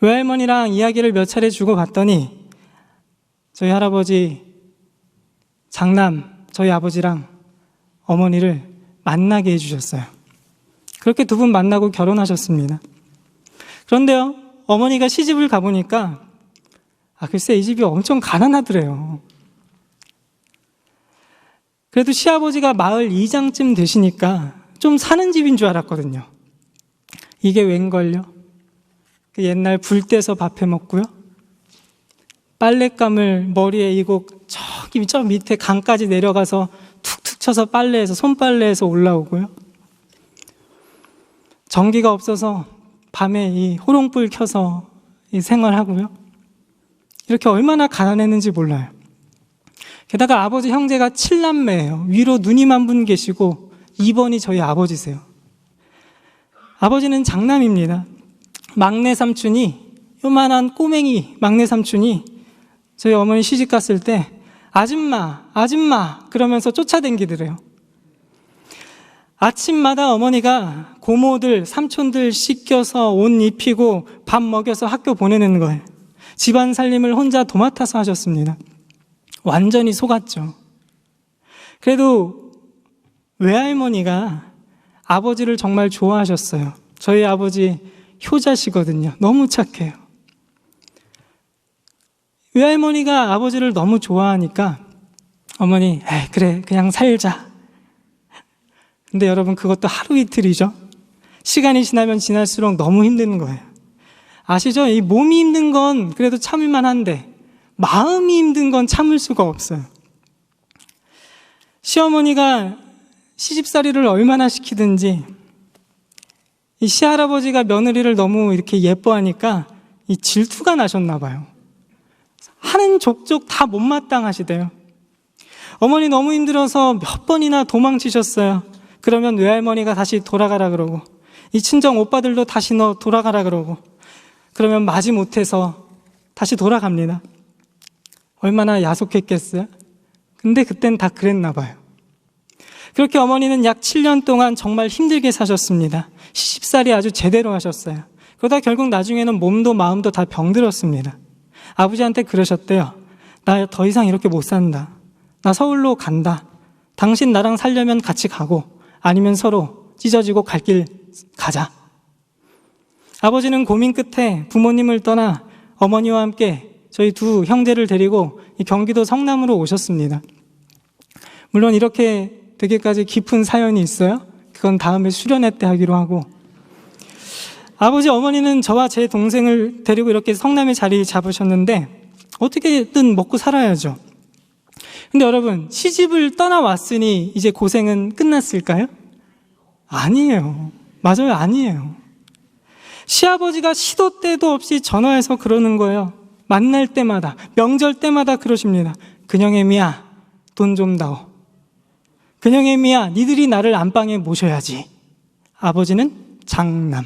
외할머니랑 이야기를 몇 차례 주고받더니 저희 할아버지, 장남, 저희 아버지랑 어머니를 만나게 해주셨어요. 그렇게 두 분 만나고 결혼하셨습니다. 그런데요, 어머니가 시집을 가보니까 글쎄 이 집이 엄청 가난하더래요. 그래도 시아버지가 마을 이장쯤 되시니까 좀 사는 집인 줄 알았거든요. 이게 웬걸요? 그 옛날 불 떼서 밥 해 먹고요. 빨랫감을 머리에 이고 저기 저 밑에 강까지 내려가서 툭툭 쳐서 빨래해서 손빨래해서 올라오고요. 전기가 없어서 밤에 이 호롱불 켜서 이 생활하고요. 이렇게 얼마나 가난했는지 몰라요. 게다가 아버지 형제가 7남매예요. 위로 누님 한 분 계시고 2번이 저희 아버지세요. 아버지는 장남입니다. 막내 삼촌이, 요만한 꼬맹이 막내 삼촌이 저희 어머니 시집 갔을 때 아줌마, 아줌마 그러면서 쫓아다니더래요. 아침마다 어머니가 고모들, 삼촌들 씻겨서 옷 입히고 밥 먹여서 학교 보내는 거예요. 집안 살림을 혼자 도맡아서 하셨습니다. 완전히 속았죠. 그래도 외할머니가 아버지를 정말 좋아하셨어요. 저희 아버지 효자시거든요. 너무 착해요. 외할머니가 아버지를 너무 좋아하니까 어머니, 그래, 그냥 살자. 근데 여러분, 그것도 하루 이틀이죠. 시간이 지나면 지날수록 너무 힘든 거예요. 아시죠? 이 몸이 힘든 건 그래도 참을만 한데 마음이 힘든 건 참을 수가 없어요. 시어머니가 시집살이를 얼마나 시키든지 이 시할아버지가 며느리를 너무 이렇게 예뻐하니까 이 질투가 나셨나 봐요. 하는 족족 다 못마땅하시대요. 어머니 너무 힘들어서 몇 번이나 도망치셨어요. 그러면 외할머니가 다시 돌아가라 그러고 이 친정 오빠들도 다시 너 돌아가라 그러고 그러면 마지못해서 다시 돌아갑니다. 얼마나 야속했겠어요? 근데 그땐 다 그랬나 봐요. 그렇게 어머니는 약 7년 동안 정말 힘들게 사셨습니다. 시집살이 아주 제대로 하셨어요. 그러다 결국 나중에는 몸도 마음도 다 병들었습니다. 아버지한테 그러셨대요. 나 더 이상 이렇게 못 산다. 나 서울로 간다. 당신 나랑 살려면 같이 가고 아니면 서로 찢어지고 갈 길 가자. 아버지는 고민 끝에 부모님을 떠나 어머니와 함께 저희 두 형제를 데리고 경기도 성남으로 오셨습니다. 물론 이렇게 되게까지 깊은 사연이 있어요. 그건 다음에 수련회 때 하기로 하고, 아버지 어머니는 저와 제 동생을 데리고 이렇게 성남에 자리 잡으셨는데 어떻게든 먹고 살아야죠. 근데 여러분, 시집을 떠나왔으니 이제 고생은 끝났을까요? 아니에요. 맞아요, 아니에요. 시아버지가 시도 때도 없이 전화해서 그러는 거예요. 만날 때마다, 명절 때마다 그러십니다. 근영애 미야, 돈 좀 다오. 근영애 미야, 니들이 나를 안방에 모셔야지. 아버지는 장남.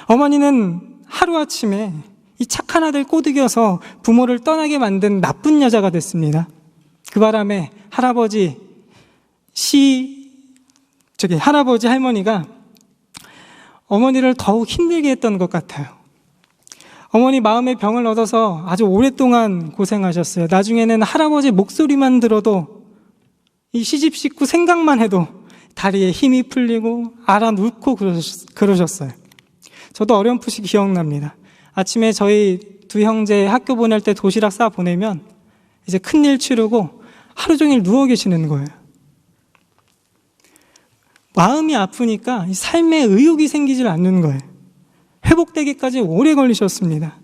어머니는 하루아침에 이 착한 아들 꼬드겨서 부모를 떠나게 만든 나쁜 여자가 됐습니다. 그 바람에 할아버지 할머니가 어머니를 더욱 힘들게 했던 것 같아요. 어머니 마음의 병을 얻어서 아주 오랫동안 고생하셨어요. 나중에는 할아버지 목소리만 들어도 이 시집 식구 생각만 해도 다리에 힘이 풀리고 알아눕고 그러셨어요. 저도 어렴풋이 기억납니다. 아침에 저희 두 형제 학교 보낼 때 도시락 싸 보내면 이제 큰일 치르고 하루 종일 누워 계시는 거예요. 마음이 아프니까 이 삶에 의욕이 생기질 않는 거예요. 회복되기까지 오래 걸리셨습니다.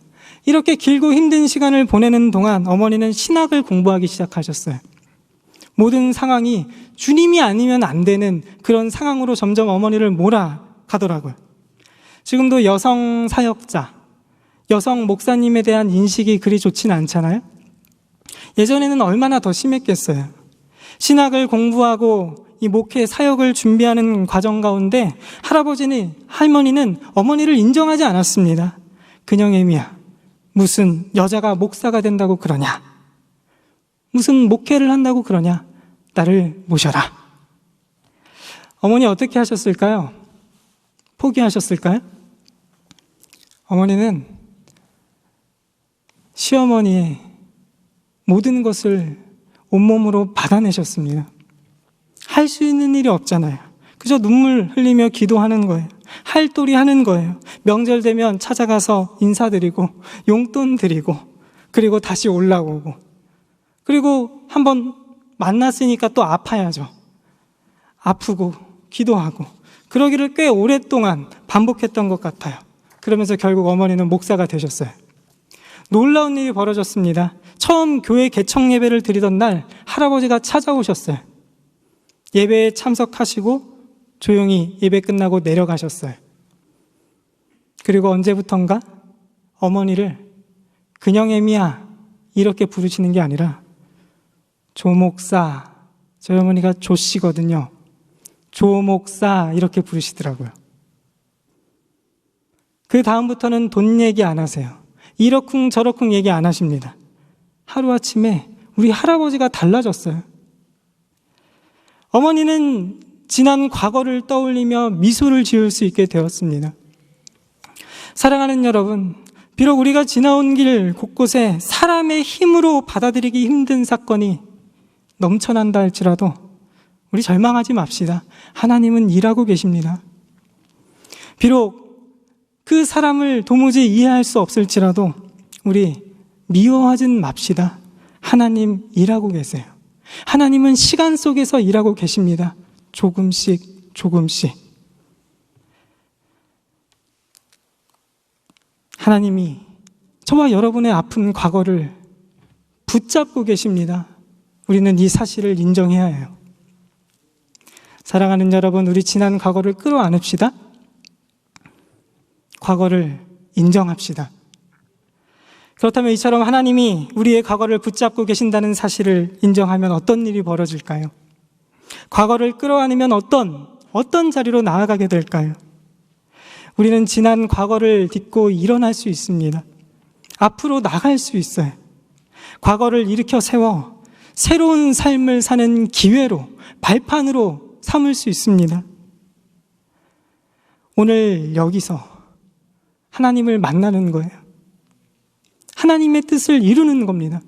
이렇게 길고 힘든 시간을 보내는 동안 어머니는 신학을 공부하기 시작하셨어요. 모든 상황이 주님이 아니면 안 되는 그런 상황으로 점점 어머니를 몰아가더라고요. 지금도 여성 사역자, 여성 목사님에 대한 인식이 그리 좋지는 않잖아요. 예전에는 얼마나 더 심했겠어요. 신학을 공부하고 이 목회 사역을 준비하는 과정 가운데 할머니는 어머니를 인정하지 않았습니다. 근영애미야, 무슨 여자가 목사가 된다고 그러냐? 무슨 목회를 한다고 그러냐? 나를 모셔라. 어머니 어떻게 하셨을까요? 포기하셨을까요? 어머니는 시어머니의 모든 것을 온몸으로 받아내셨습니다. 할 수 있는 일이 없잖아요. 그저 눈물 흘리며 기도하는 거예요. 할도리 하는 거예요. 명절 되면 찾아가서 인사드리고 용돈 드리고 그리고 다시 올라오고 그리고 한번 만났으니까 또 아파야죠. 아프고 기도하고 그러기를 꽤 오랫동안 반복했던 것 같아요. 그러면서 결국 어머니는 목사가 되셨어요. 놀라운 일이 벌어졌습니다. 처음 교회 개청 예배를 드리던 날 할아버지가 찾아오셨어요. 예배에 참석하시고 조용히 예배 끝나고 내려가셨어요. 그리고 언제부턴가 어머니를 그녀애미야 이렇게 부르시는 게 아니라 조 목사, 저희 어머니가 조씨거든요. 조 목사 이렇게 부르시더라고요. 그 다음부터는 돈 얘기 안 하세요. 이러쿵 저러쿵 얘기 안 하십니다. 하루아침에 우리 할아버지가 달라졌어요. 어머니는 지난 과거를 떠올리며 미소를 지을 수 있게 되었습니다. 사랑하는 여러분, 비록 우리가 지나온 길 곳곳에 사람의 힘으로 받아들이기 힘든 사건이 넘쳐난다 할지라도 우리 절망하지 맙시다. 하나님은 일하고 계십니다. 비록 그 사람을 도무지 이해할 수 없을지라도 우리 미워하진 맙시다. 하나님 일하고 계세요. 하나님은 시간 속에서 일하고 계십니다. 조금씩 조금씩. 하나님이 저와 여러분의 아픈 과거를 붙잡고 계십니다. 우리는 이 사실을 인정해야 해요. 사랑하는 여러분, 우리 지난 과거를 끌어안읍시다. 과거를 인정합시다. 그렇다면 이처럼 하나님이 우리의 과거를 붙잡고 계신다는 사실을 인정하면 어떤 일이 벌어질까요? 과거를 끌어안으면 어떤 자리로 나아가게 될까요? 우리는 지난 과거를 딛고 일어날 수 있습니다. 앞으로 나갈 수 있어요. 과거를 일으켜 세워 새로운 삶을 사는 기회로, 발판으로 삼을 수 있습니다. 오늘 여기서 하나님을 만나는 거예요. 하나님의 뜻을 이루는 겁니다.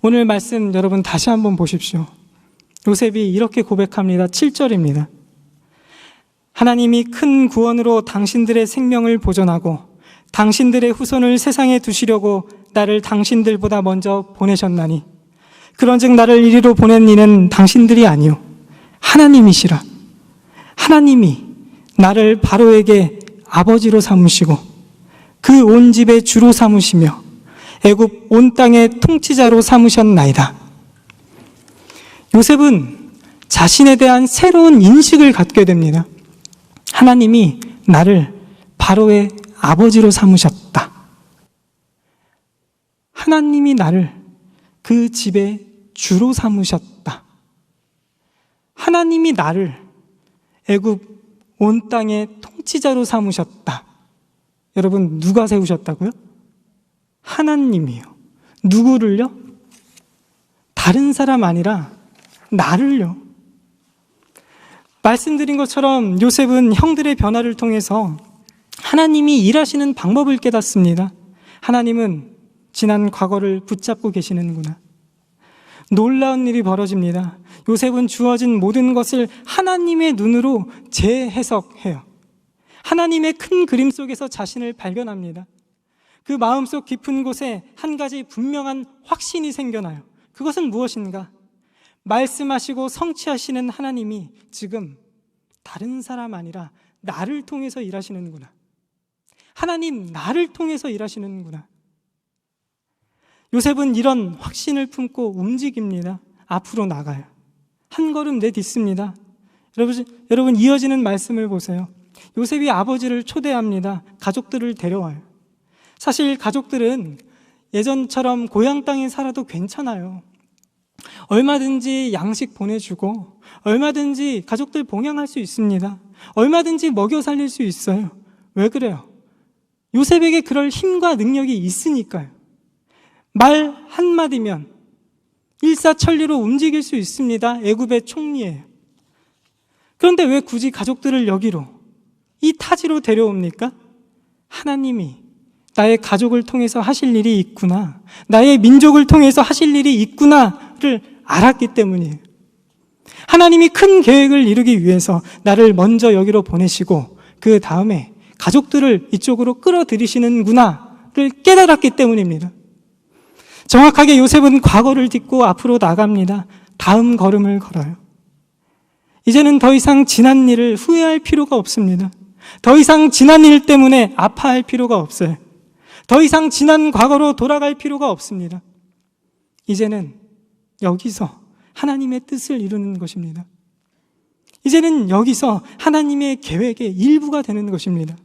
오늘 말씀 여러분 다시 한번 보십시오. 요셉이 이렇게 고백합니다. 7절입니다. 하나님이 큰 구원으로 당신들의 생명을 보존하고 당신들의 후손을 세상에 두시려고 나를 당신들보다 먼저 보내셨나니 그런즉 나를 이리로 보낸 이는 당신들이 아니요 하나님이시라. 하나님이 나를 바로에게 아버지로 삼으시고 그 온 집의 주로 삼으시며 애굽 온 땅의 통치자로 삼으셨나이다. 요셉은 자신에 대한 새로운 인식을 갖게 됩니다. 하나님이 나를 바로의 아버지로 삼으셨다. 하나님이 나를 그 집의 주로 삼으셨다. 하나님이 나를 애굽 온 땅의 통치자로 삼으셨다. 여러분, 누가 세우셨다고요? 하나님이요. 누구를요? 다른 사람 아니라 나를요. 말씀드린 것처럼 요셉은 형들의 변화를 통해서 하나님이 일하시는 방법을 깨닫습니다. 하나님은 지난 과거를 붙잡고 계시는구나. 놀라운 일이 벌어집니다. 요셉은 주어진 모든 것을 하나님의 눈으로 재해석해요. 하나님의 큰 그림 속에서 자신을 발견합니다. 그 마음속 깊은 곳에 한 가지 분명한 확신이 생겨나요. 그것은 무엇인가? 말씀하시고 성취하시는 하나님이 지금 다른 사람 아니라 나를 통해서 일하시는구나. 하나님, 나를 통해서 일하시는구나. 요셉은 이런 확신을 품고 움직입니다. 앞으로 나가요. 한 걸음 내딛습니다. 여러분 이어지는 말씀을 보세요. 요셉이 아버지를 초대합니다. 가족들을 데려와요. 사실 가족들은 예전처럼 고향 땅에 살아도 괜찮아요. 얼마든지 양식 보내주고 얼마든지 가족들 봉양할 수 있습니다. 얼마든지 먹여 살릴 수 있어요. 왜 그래요? 요셉에게 그럴 힘과 능력이 있으니까요. 말 한마디면 일사천리로 움직일 수 있습니다. 애굽의 총리예요. 그런데 왜 굳이 가족들을 여기로, 이 타지로 데려옵니까? 하나님이 나의 가족을 통해서 하실 일이 있구나, 나의 민족을 통해서 하실 일이 있구나를 알았기 때문이에요. 하나님이 큰 계획을 이루기 위해서 나를 먼저 여기로 보내시고 그 다음에 가족들을 이쪽으로 끌어들이시는구나를 깨달았기 때문입니다. 정확하게 요셉은 과거를 딛고 앞으로 나갑니다. 다음 걸음을 걸어요. 이제는 더 이상 지난 일을 후회할 필요가 없습니다. 더 이상 지난 일 때문에 아파할 필요가 없어요. 더 이상 지난 과거로 돌아갈 필요가 없습니다. 이제는 여기서 하나님의 뜻을 이루는 것입니다. 이제는 여기서 하나님의 계획의 일부가 되는 것입니다.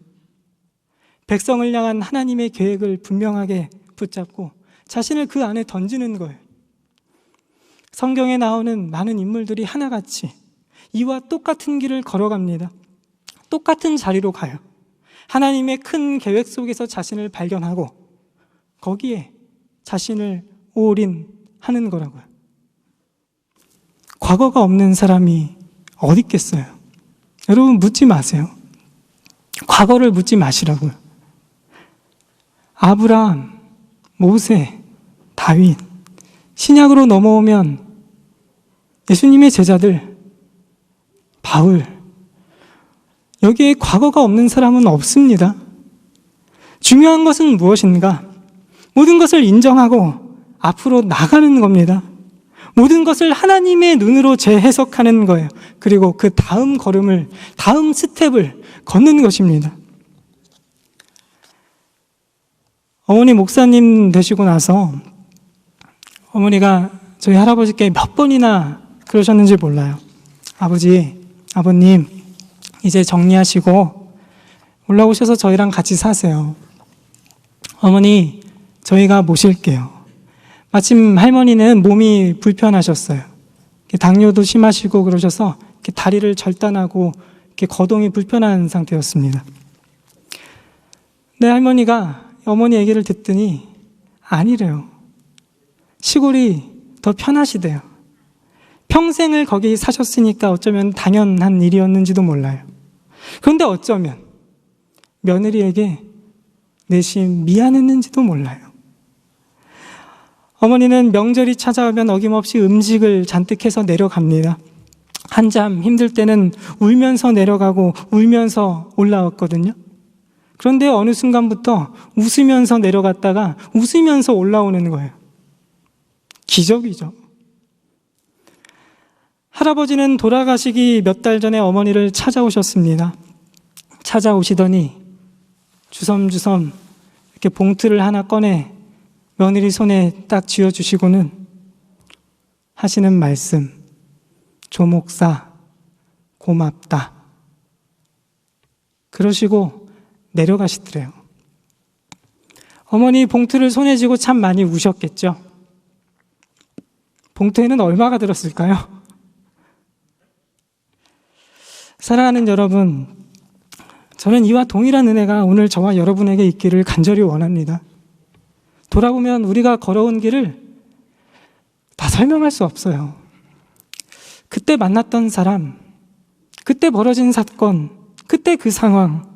백성을 향한 하나님의 계획을 분명하게 붙잡고 자신을 그 안에 던지는 거예요. 성경에 나오는 많은 인물들이 하나같이 이와 똑같은 길을 걸어갑니다. 똑같은 자리로 가요. 하나님의 큰 계획 속에서 자신을 발견하고 거기에 자신을 올인하는 거라고요. 과거가 없는 사람이 어디 있겠어요? 여러분 묻지 마세요. 과거를 묻지 마시라고요. 아브라함, 모세, 다윗, 신약으로 넘어오면 예수님의 제자들, 바울, 여기에 과거가 없는 사람은 없습니다. 중요한 것은 무엇인가? 모든 것을 인정하고 앞으로 나가는 겁니다. 모든 것을 하나님의 눈으로 재해석하는 거예요. 그리고 그 다음 걸음을, 다음 스텝을 걷는 것입니다. 어머니 목사님 되시고 나서 어머니가 저희 할아버지께 몇 번이나 그러셨는지 몰라요. 아버지, 아버님, 이제 정리하시고 올라오셔서 저희랑 같이 사세요. 어머니, 저희가 모실게요. 마침 할머니는 몸이 불편하셨어요. 당뇨도 심하시고 그러셔서 다리를 절단하고 거동이 불편한 상태였습니다. 네, 할머니가 어머니 얘기를 듣더니 아니래요. 시골이 더 편하시대요. 평생을 거기 사셨으니까 어쩌면 당연한 일이었는지도 몰라요. 그런데 어쩌면 며느리에게 내심 미안했는지도 몰라요. 어머니는 명절이 찾아오면 어김없이 음식을 잔뜩 해서 내려갑니다. 한참 힘들 때는 울면서 내려가고 울면서 올라왔거든요. 그런데 어느 순간부터 웃으면서 내려갔다가 웃으면서 올라오는 거예요. 기적이죠. 할아버지는 돌아가시기 몇 달 전에 어머니를 찾아오셨습니다. 찾아오시더니 주섬주섬 이렇게 봉투를 하나 꺼내 며느리 손에 딱 쥐어주시고는 하시는 말씀, 조목사 고맙다. 그러시고 내려가시더래요. 어머니 봉투를 손에 쥐고 참 많이 우셨겠죠. 봉투에는 얼마가 들었을까요? 사랑하는 여러분, 저는 이와 동일한 은혜가 오늘 저와 여러분에게 있기를 간절히 원합니다. 돌아보면 우리가 걸어온 길을 다 설명할 수 없어요. 그때 만났던 사람, 그때 벌어진 사건, 그때 그 상황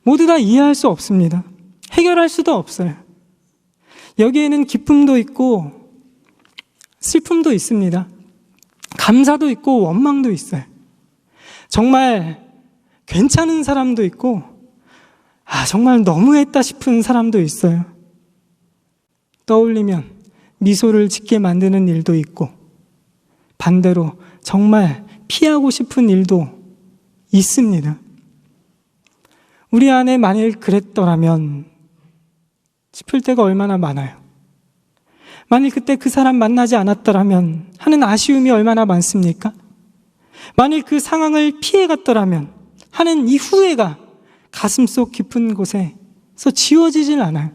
모두 다 이해할 수 없습니다. 해결할 수도 없어요. 여기에는 기쁨도 있고 슬픔도 있습니다. 감사도 있고 원망도 있어요. 정말 괜찮은 사람도 있고 정말 너무했다 싶은 사람도 있어요. 떠올리면 미소를 짓게 만드는 일도 있고 반대로 정말 피하고 싶은 일도 있습니다. 우리 안에 만일 그랬더라면 싶을 때가 얼마나 많아요. 만일 그때 그 사람 만나지 않았더라면 하는 아쉬움이 얼마나 많습니까? 만일 그 상황을 피해갔더라면 하는 이 후회가 가슴속 깊은 곳에서 지워지질 않아요.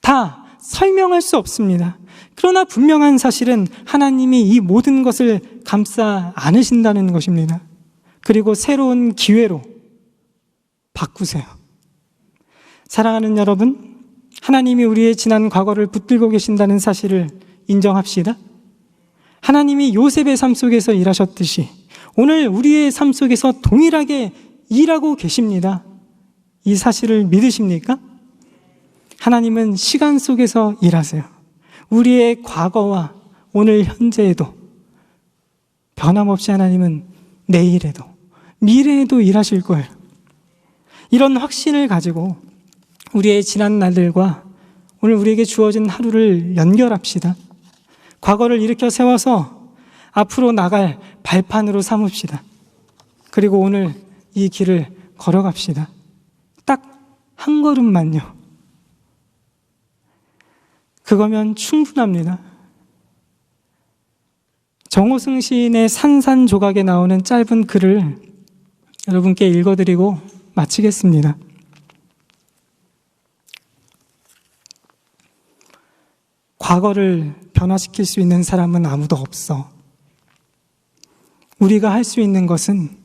다 설명할 수 없습니다. 그러나 분명한 사실은 하나님이 이 모든 것을 감싸 안으신다는 것입니다. 그리고 새로운 기회로 바꾸세요. 사랑하는 여러분, 하나님이 우리의 지난 과거를 붙들고 계신다는 사실을 인정합시다. 하나님이 요셉의 삶 속에서 일하셨듯이 오늘 우리의 삶 속에서 동일하게 일하고 계십니다. 이 사실을 믿으십니까? 하나님은 시간 속에서 일하세요. 우리의 과거와 오늘 현재에도 변함없이 하나님은 내일에도 미래에도 일하실 거예요. 이런 확신을 가지고 우리의 지난 날들과 오늘 우리에게 주어진 하루를 연결합시다. 과거를 일으켜 세워서 앞으로 나갈 발판으로 삼읍시다. 그리고 오늘 이 길을 걸어갑시다. 딱 한 걸음만요. 그거면 충분합니다. 정호승 시인의 산산조각에 나오는 짧은 글을 여러분께 읽어드리고 마치겠습니다. 과거를 변화시킬 수 있는 사람은 아무도 없어. 우리가 할 수 있는 것은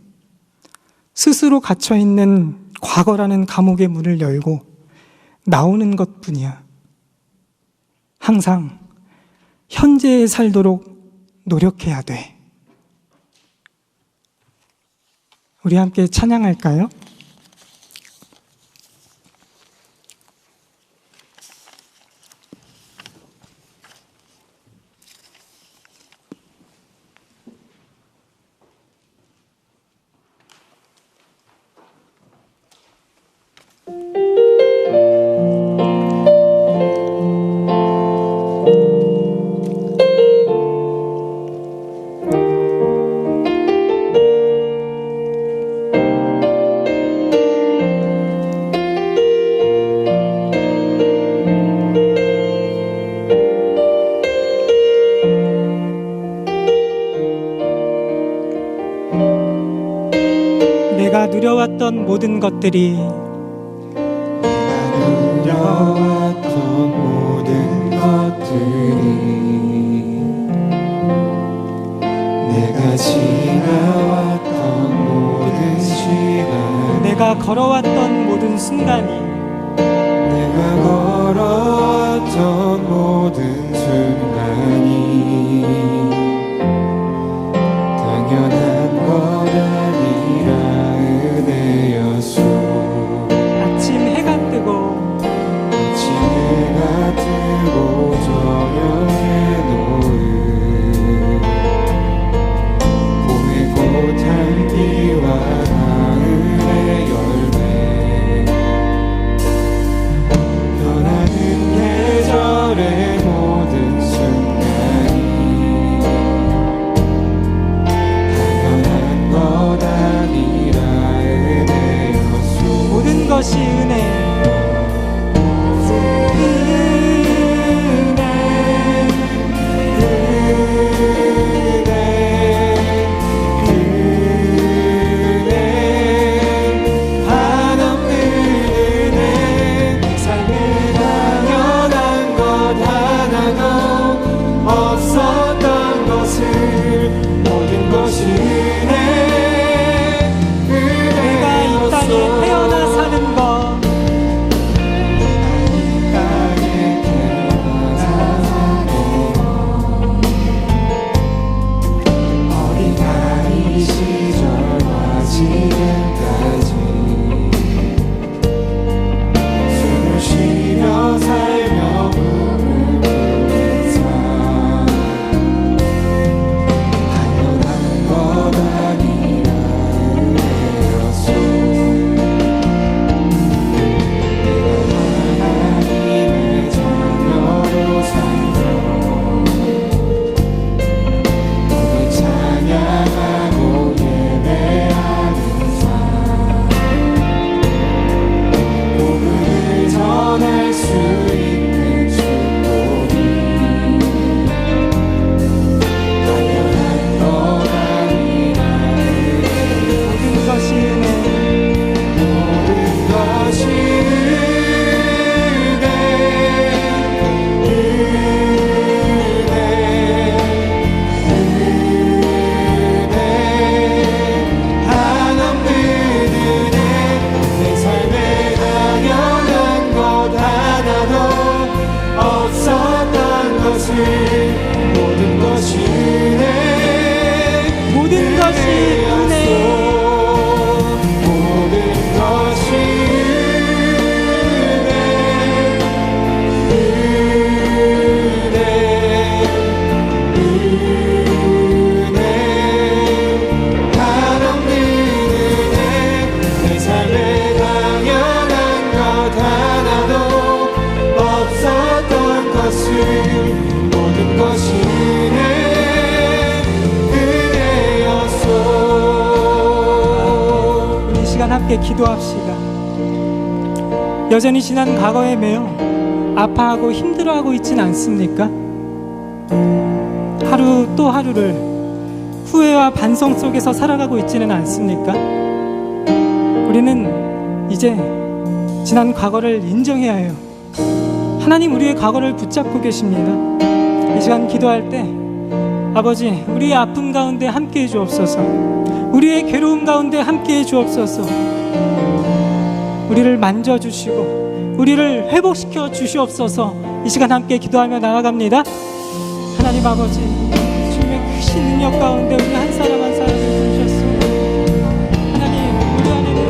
스스로 갇혀있는 과거라는 감옥의 문을 열고 나오는 것뿐이야. 항상 현재에 살도록 노력해야 돼. 우리 함께 찬양할까요? 내가 누려왔던 모든 것들이 누려왔던 모든 것들이 내가 지나왔던 모든 시간 내가 걸어왔던 모든 순간이 내가 걸어왔던 모든 순간이 당연한 것 아니라 은혜였소. 모든 것이 은혜, 모든 것이 은혜, 모든 것이 은혜, 한없는 은혜, 내 삶에 당연한 것 하나도 없었던 것을 모든 것이 은혜였소. 우리 이 시간 함께 기도합시다. 여전히 지난 과거에 매여 아파하고 힘들어하고 있진 않습니까? 하루 또 하루를 후회와 반성 속에서 살아가고 있지는 않습니까? 우리는 이제 지난 과거를 인정해야 해요. 하나님 우리의 과거를 붙잡고 계십니다. 이 시간 기도할 때 아버지, 우리의 아픔 가운데 함께해 주옵소서. 우리의 괴로움 가운데 함께해 주옵소서. 우리를 만져주시고 우리를 회복시켜 주시옵소서. 이 시간 함께 기도하며 나아갑니다. 하나님 아버지, 주님의 크신 능력 가운데 우리 한 사람 한 사람을 부르셨습니다. 하나님, 우리 안에는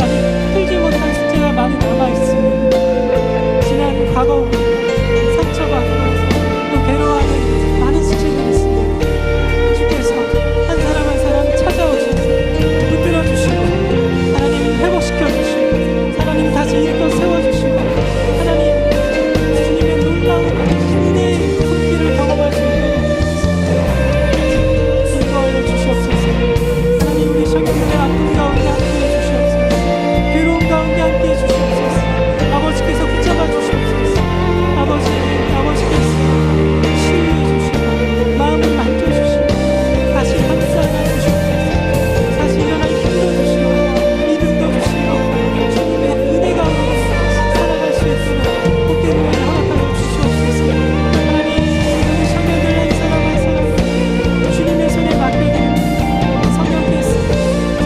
아직 풀지 못한 숙제가 많이 남아있습니다. 지난 과거 상처받고 또 괴로워하는 많은 숙제들이 있습니다. 주께서 한 사람 한 사람 찾아오셔서 붙들어 주시고 하나님 회복시켜 주시고 하나님 다시 일으켜 세워주시고 하나님 주님의 놀라운 은혜의 손길을 경험할 수 있도록 인도하여 주시옵소서. 하나님 우리 성령의 아픔 가운데 함께해 주시옵소서. 괴로움 가운데 함께해 주시옵소서. 아버지께서 붙잡아 주시옵소서. 아버지께서 치유해 주시고 마음을 만져주시고 다시 감싸나 주시옵소서. 다시 일어날 힘도 주시고 믿음도 주시고 주님의 은혜 가운데 살아갈 수 있도록 복된 은혜를 허락하여 주시옵소서. 하나님 우리 성령들 한 사람 한 사람 주님의 손에 맡겨드립니다.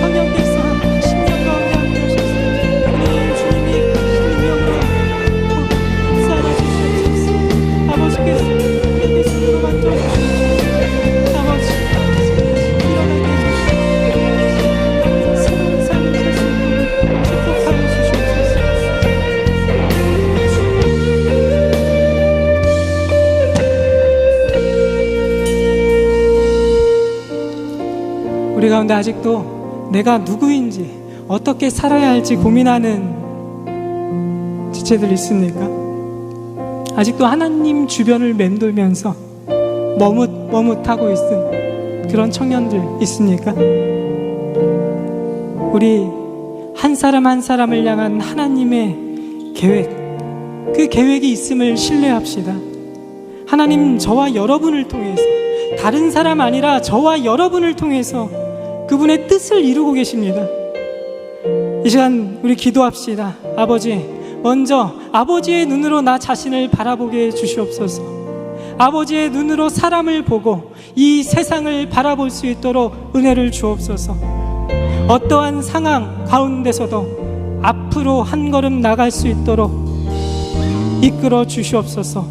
성령께서 10년 가운데 함께 하셔서 우리 주님이 능력으로 살아 주시옵소서. 아버지께서 우리의 손으로 만져주시옵소서. 아버지 일어나게 해주시고 새로운 삶을 살 수 있도록 축복하여 주시옵소서. 우리 가운데 아직도 내가 누구인지 어떻게 살아야 할지 고민하는 지체들 있습니까? 아직도 하나님 주변을 맴돌면서 머뭇머뭇하고 있는 그런 청년들 있습니까? 우리 한 사람 한 사람을 향한 하나님의 계획, 그 계획이 있음을 신뢰합시다. 하나님 저와 여러분을 통해서, 다른 사람 아니라 저와 여러분을 통해서 그분의 뜻을 이루고 계십니다. 이 시간 우리 기도합시다. 아버지, 먼저 아버지의 눈으로 나 자신을 바라보게 해 주시옵소서. 아버지의 눈으로 사람을 보고 이 세상을 바라볼 수 있도록 은혜를 주옵소서. 어떠한 상황 가운데서도 앞으로 한 걸음 나갈 수 있도록 이끌어 주시옵소서.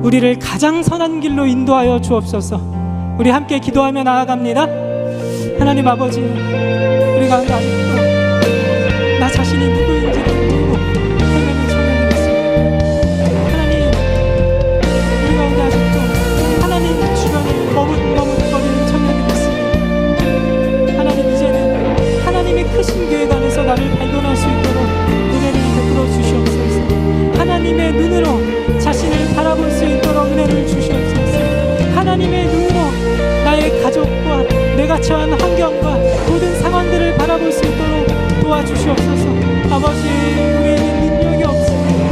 우리를 가장 선한 길로 인도하여 주옵소서. 우리 함께 기도하며 나아갑니다. 하나님 아버지, 우리 가운데 아직도 나 자신이 누구인지를 모르고 헤매는 청년이 있습니다. 하나님, 우리 가운데 아직도 하나님 주변에 머뭇머뭇거리는 청년이 있습니다. 하나님, 이제는 하나님의 크신 계획 안에서 나를 발견할 수 있도록 은혜를 베풀어 주시옵소서. 하나님의 눈으로 자신을 바라볼 수 있도록 은혜를 주시옵소서. 하나님의 눈으로 나의 가족과 내가 처한 환경과 모든 상황들을 바라볼 수 있도록 도와주시옵소서. 아버지, 우리에게는 능력이 없습니다.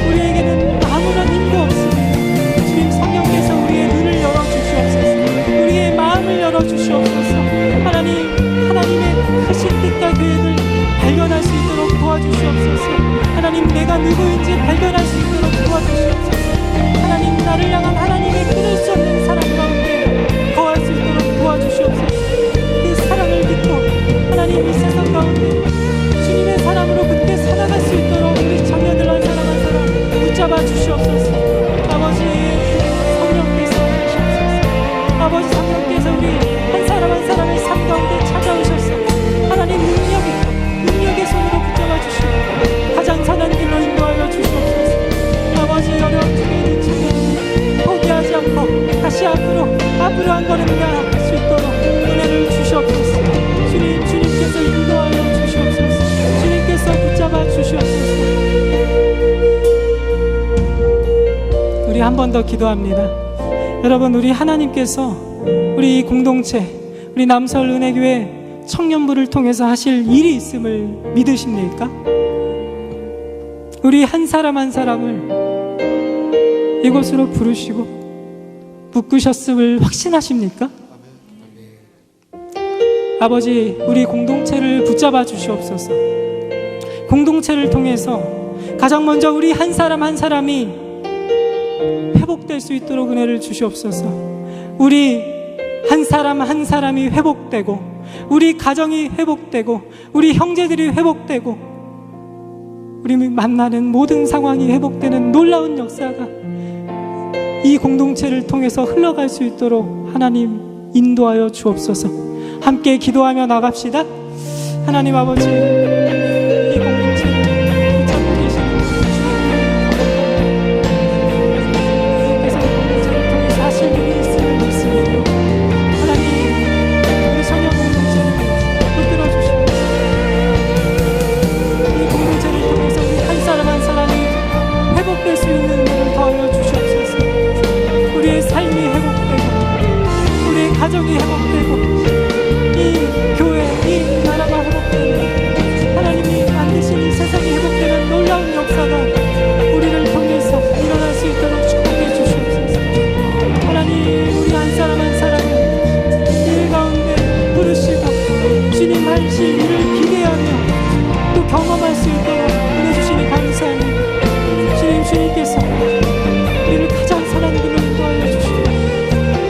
우리에게는 아무런 힘도 없습니다. 주님 성령께서 우리의 눈을 열어주시옵소서. 우리의 마음을 열어주시옵소서. 하나님의 크신 뜻과 계획을 발견할 수 있도록 도와주시옵소서. 하나님, 내가 누구인지 발견할 수 있도록 도와주시옵소서. 하나님, 나를 향한 하나님의 끊을 수 없는 사랑 가운데 거할 수 있도록 도와주시옵소서. 그 사랑을 믿고 하나님 이 세상 가운데 주님의 사랑으로 그때 살아갈 수 있도록 우리 한 번 더 기도합니다. 여러분, 우리 하나님께서 우리 공동체, 우리 남서울 은혜교회 청년부를 통해서 하실 일이 있음을 믿으십니까? 우리 한 사람 한 사람을 이곳으로 부르시고 묶으셨음을 확신하십니까? 아버지, 우리 공동체를 붙잡아 주시옵소서. 공동체를 통해서 가장 먼저 우리 한 사람 한 사람이 회복될 수 있도록 은혜를 주시옵소서. 우리 한 사람 한 사람이 회복되고, 우리 가정이 회복되고, 우리 형제들이 회복되고, 우리 만나는 모든 상황이 회복되는 놀라운 역사가 이 공동체를 통해서 흘러갈 수 있도록 하나님 인도하여 주옵소서. 함께 기도하며 나갑시다. 하나님 아버지, 이 공동체를 붙잡고 계시는 주님께서 이 공동체를 통해서 하실 일이 있음을 믿습니다. 하나님, 우리 성령 공동체를 붙들어 주시고, 이 공동체를 통해서 우리 한 사람 한 사람이 회복될 수 있는 은혜를 더하여 주시옵소서. 우리의 삶이 회복되고, 우리의 가정이 회복되고, 이 교회, 이 나라가 회복되고, 하나님이 만드신 이 세상이 회복되는 놀라운 역사가 우리를 통해서 일어날 수 있도록 축복해 주시옵소서. 하나님, 우리 한 사람 한 사람을 일 가운데 부르시고 주님 하실 일을 기대하며 또 경험할 수 있도록 은혜 주시니 감사합니다. 주님께서 우리를 가장 선한 길로 인도하여 주시고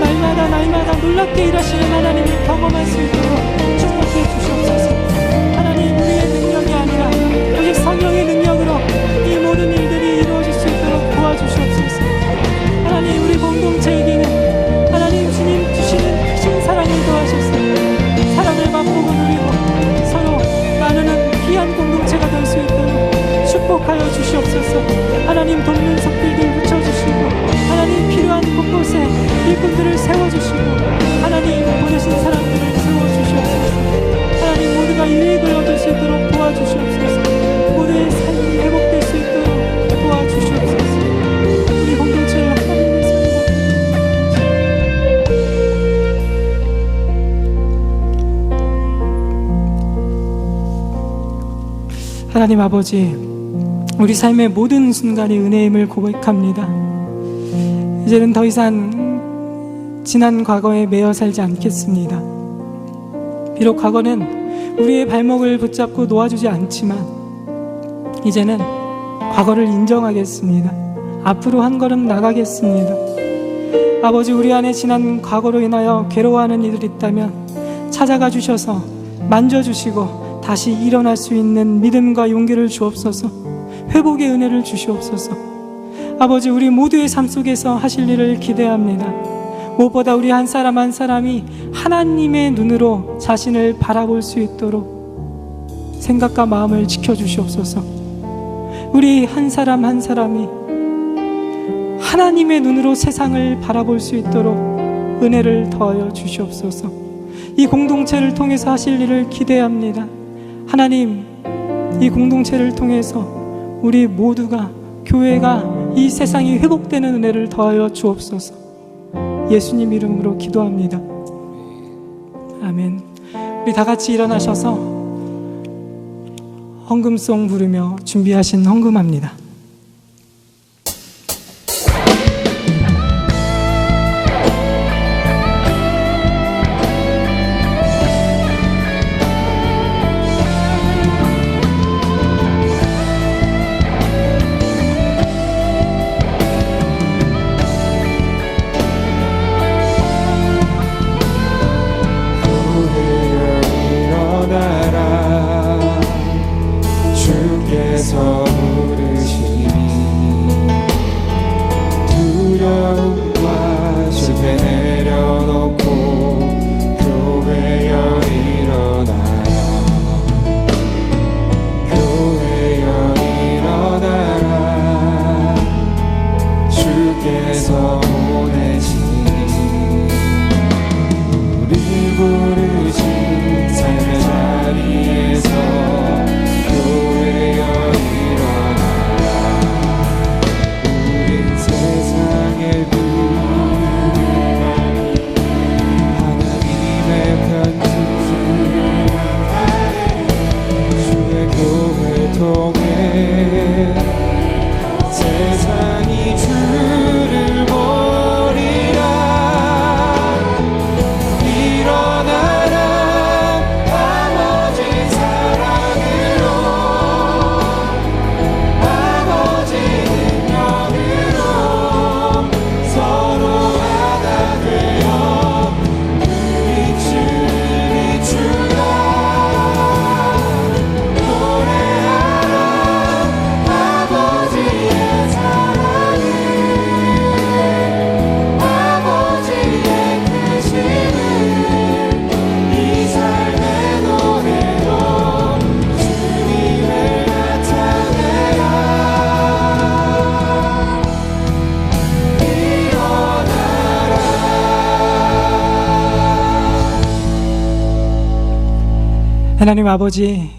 날마다 놀랍게 일하시는 하나님을 경험할 수 있도록 축복해 주시옵소서. 하나님, 우리의 능력이 아니라 오직 성령의 능력으로 이 모든 일들이 이루어질 수 있도록 도와주시옵소서. 하나님, 우리 공동체에게는 하나님 주님 주시는 크신 사랑을 도와주셔서 사랑을 맛보고 누리고 서로 나누는 귀한 공동체가 될 수 있도록 축복하여 주시옵소서. 하나님, 돕는 석들들 붙여주시고, 하나님 필요한 곳곳에 일꾼들을 세워주시고, 하나님 보내신 사람들을 세워주시옵소서. 하나님, 모두가 유익을 얻을 수 있도록 도와주시옵소서. 모두의 삶이 회복될 수 있도록 도와주시옵소서. 우리 공동체를 하나님의 삶으로. 하나님 아버지, 우리 삶의 모든 순간이 은혜임을 고백합니다. 이제는 더 이상 지난 과거에 매여 살지 않겠습니다. 비록 과거는 우리의 발목을 붙잡고 놓아주지 않지만 이제는 과거를 인정하겠습니다. 앞으로 한 걸음 나가겠습니다. 아버지, 우리 안에 지난 과거로 인하여 괴로워하는 이들이 있다면 찾아가 주셔서 만져주시고 다시 일어날 수 있는 믿음과 용기를 주옵소서. 회복의 은혜를 주시옵소서. 아버지, 우리 모두의 삶 속에서 하실 일을 기대합니다. 무엇보다 우리 한 사람 한 사람이 하나님의 눈으로 자신을 바라볼 수 있도록 생각과 마음을 지켜주시옵소서. 우리 한 사람 한 사람이 하나님의 눈으로 세상을 바라볼 수 있도록 은혜를 더하여 주시옵소서. 이 공동체를 통해서 하실 일을 기대합니다. 하나님, 이 공동체를 통해서 우리 모두가, 교회가 이 세상이 회복되는 은혜를 더하여 주옵소서. 예수님 이름으로 기도합니다. 아멘. 우리 다 같이 일어나셔서 헌금송 부르며 준비하신 헌금합니다. 주께서 부르시니 두려움과 실패 내려놓고 교회여 일어나라. 교회여 일어나라. 주께서 보내시니 우리 부르신 삶의 자리에서 교회여 일어나라. 우린 세상 하나님 아버지,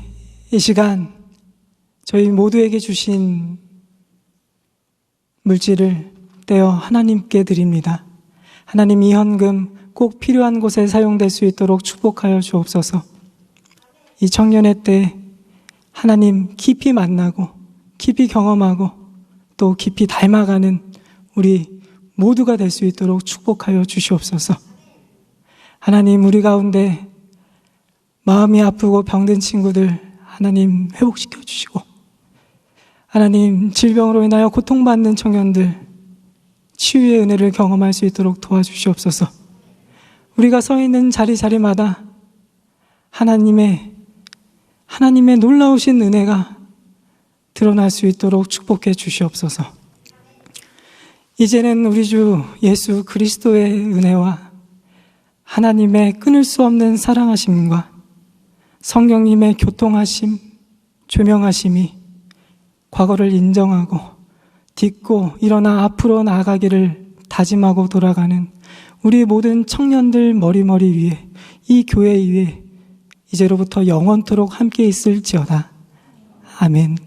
이 시간 저희 모두에게 주신 물질을 떼어 하나님께 드립니다. 하나님, 이 헌금 꼭 필요한 곳에 사용될 수 있도록 축복하여 주옵소서. 이 청년의 때 하나님 깊이 만나고 깊이 경험하고 또 깊이 닮아가는 우리 모두가 될 수 있도록 축복하여 주시옵소서. 하나님, 우리 가운데 마음이 아프고 병든 친구들 하나님 회복시켜 주시고, 하나님 질병으로 인하여 고통받는 청년들 치유의 은혜를 경험할 수 있도록 도와주시옵소서. 우리가 서 있는 자리마다 하나님의 놀라우신 은혜가 드러날 수 있도록 축복해 주시옵소서. 이제는 우리 주 예수 그리스도의 은혜와 하나님의 끊을 수 없는 사랑하심과 성령님의 교통하심, 조명하심이 과거를 인정하고 딛고 일어나 앞으로 나아가기를 다짐하고 돌아가는 우리 모든 청년들 머리머리 위에, 이 교회 위에 이제로부터 영원토록 함께 있을지어다. 아멘.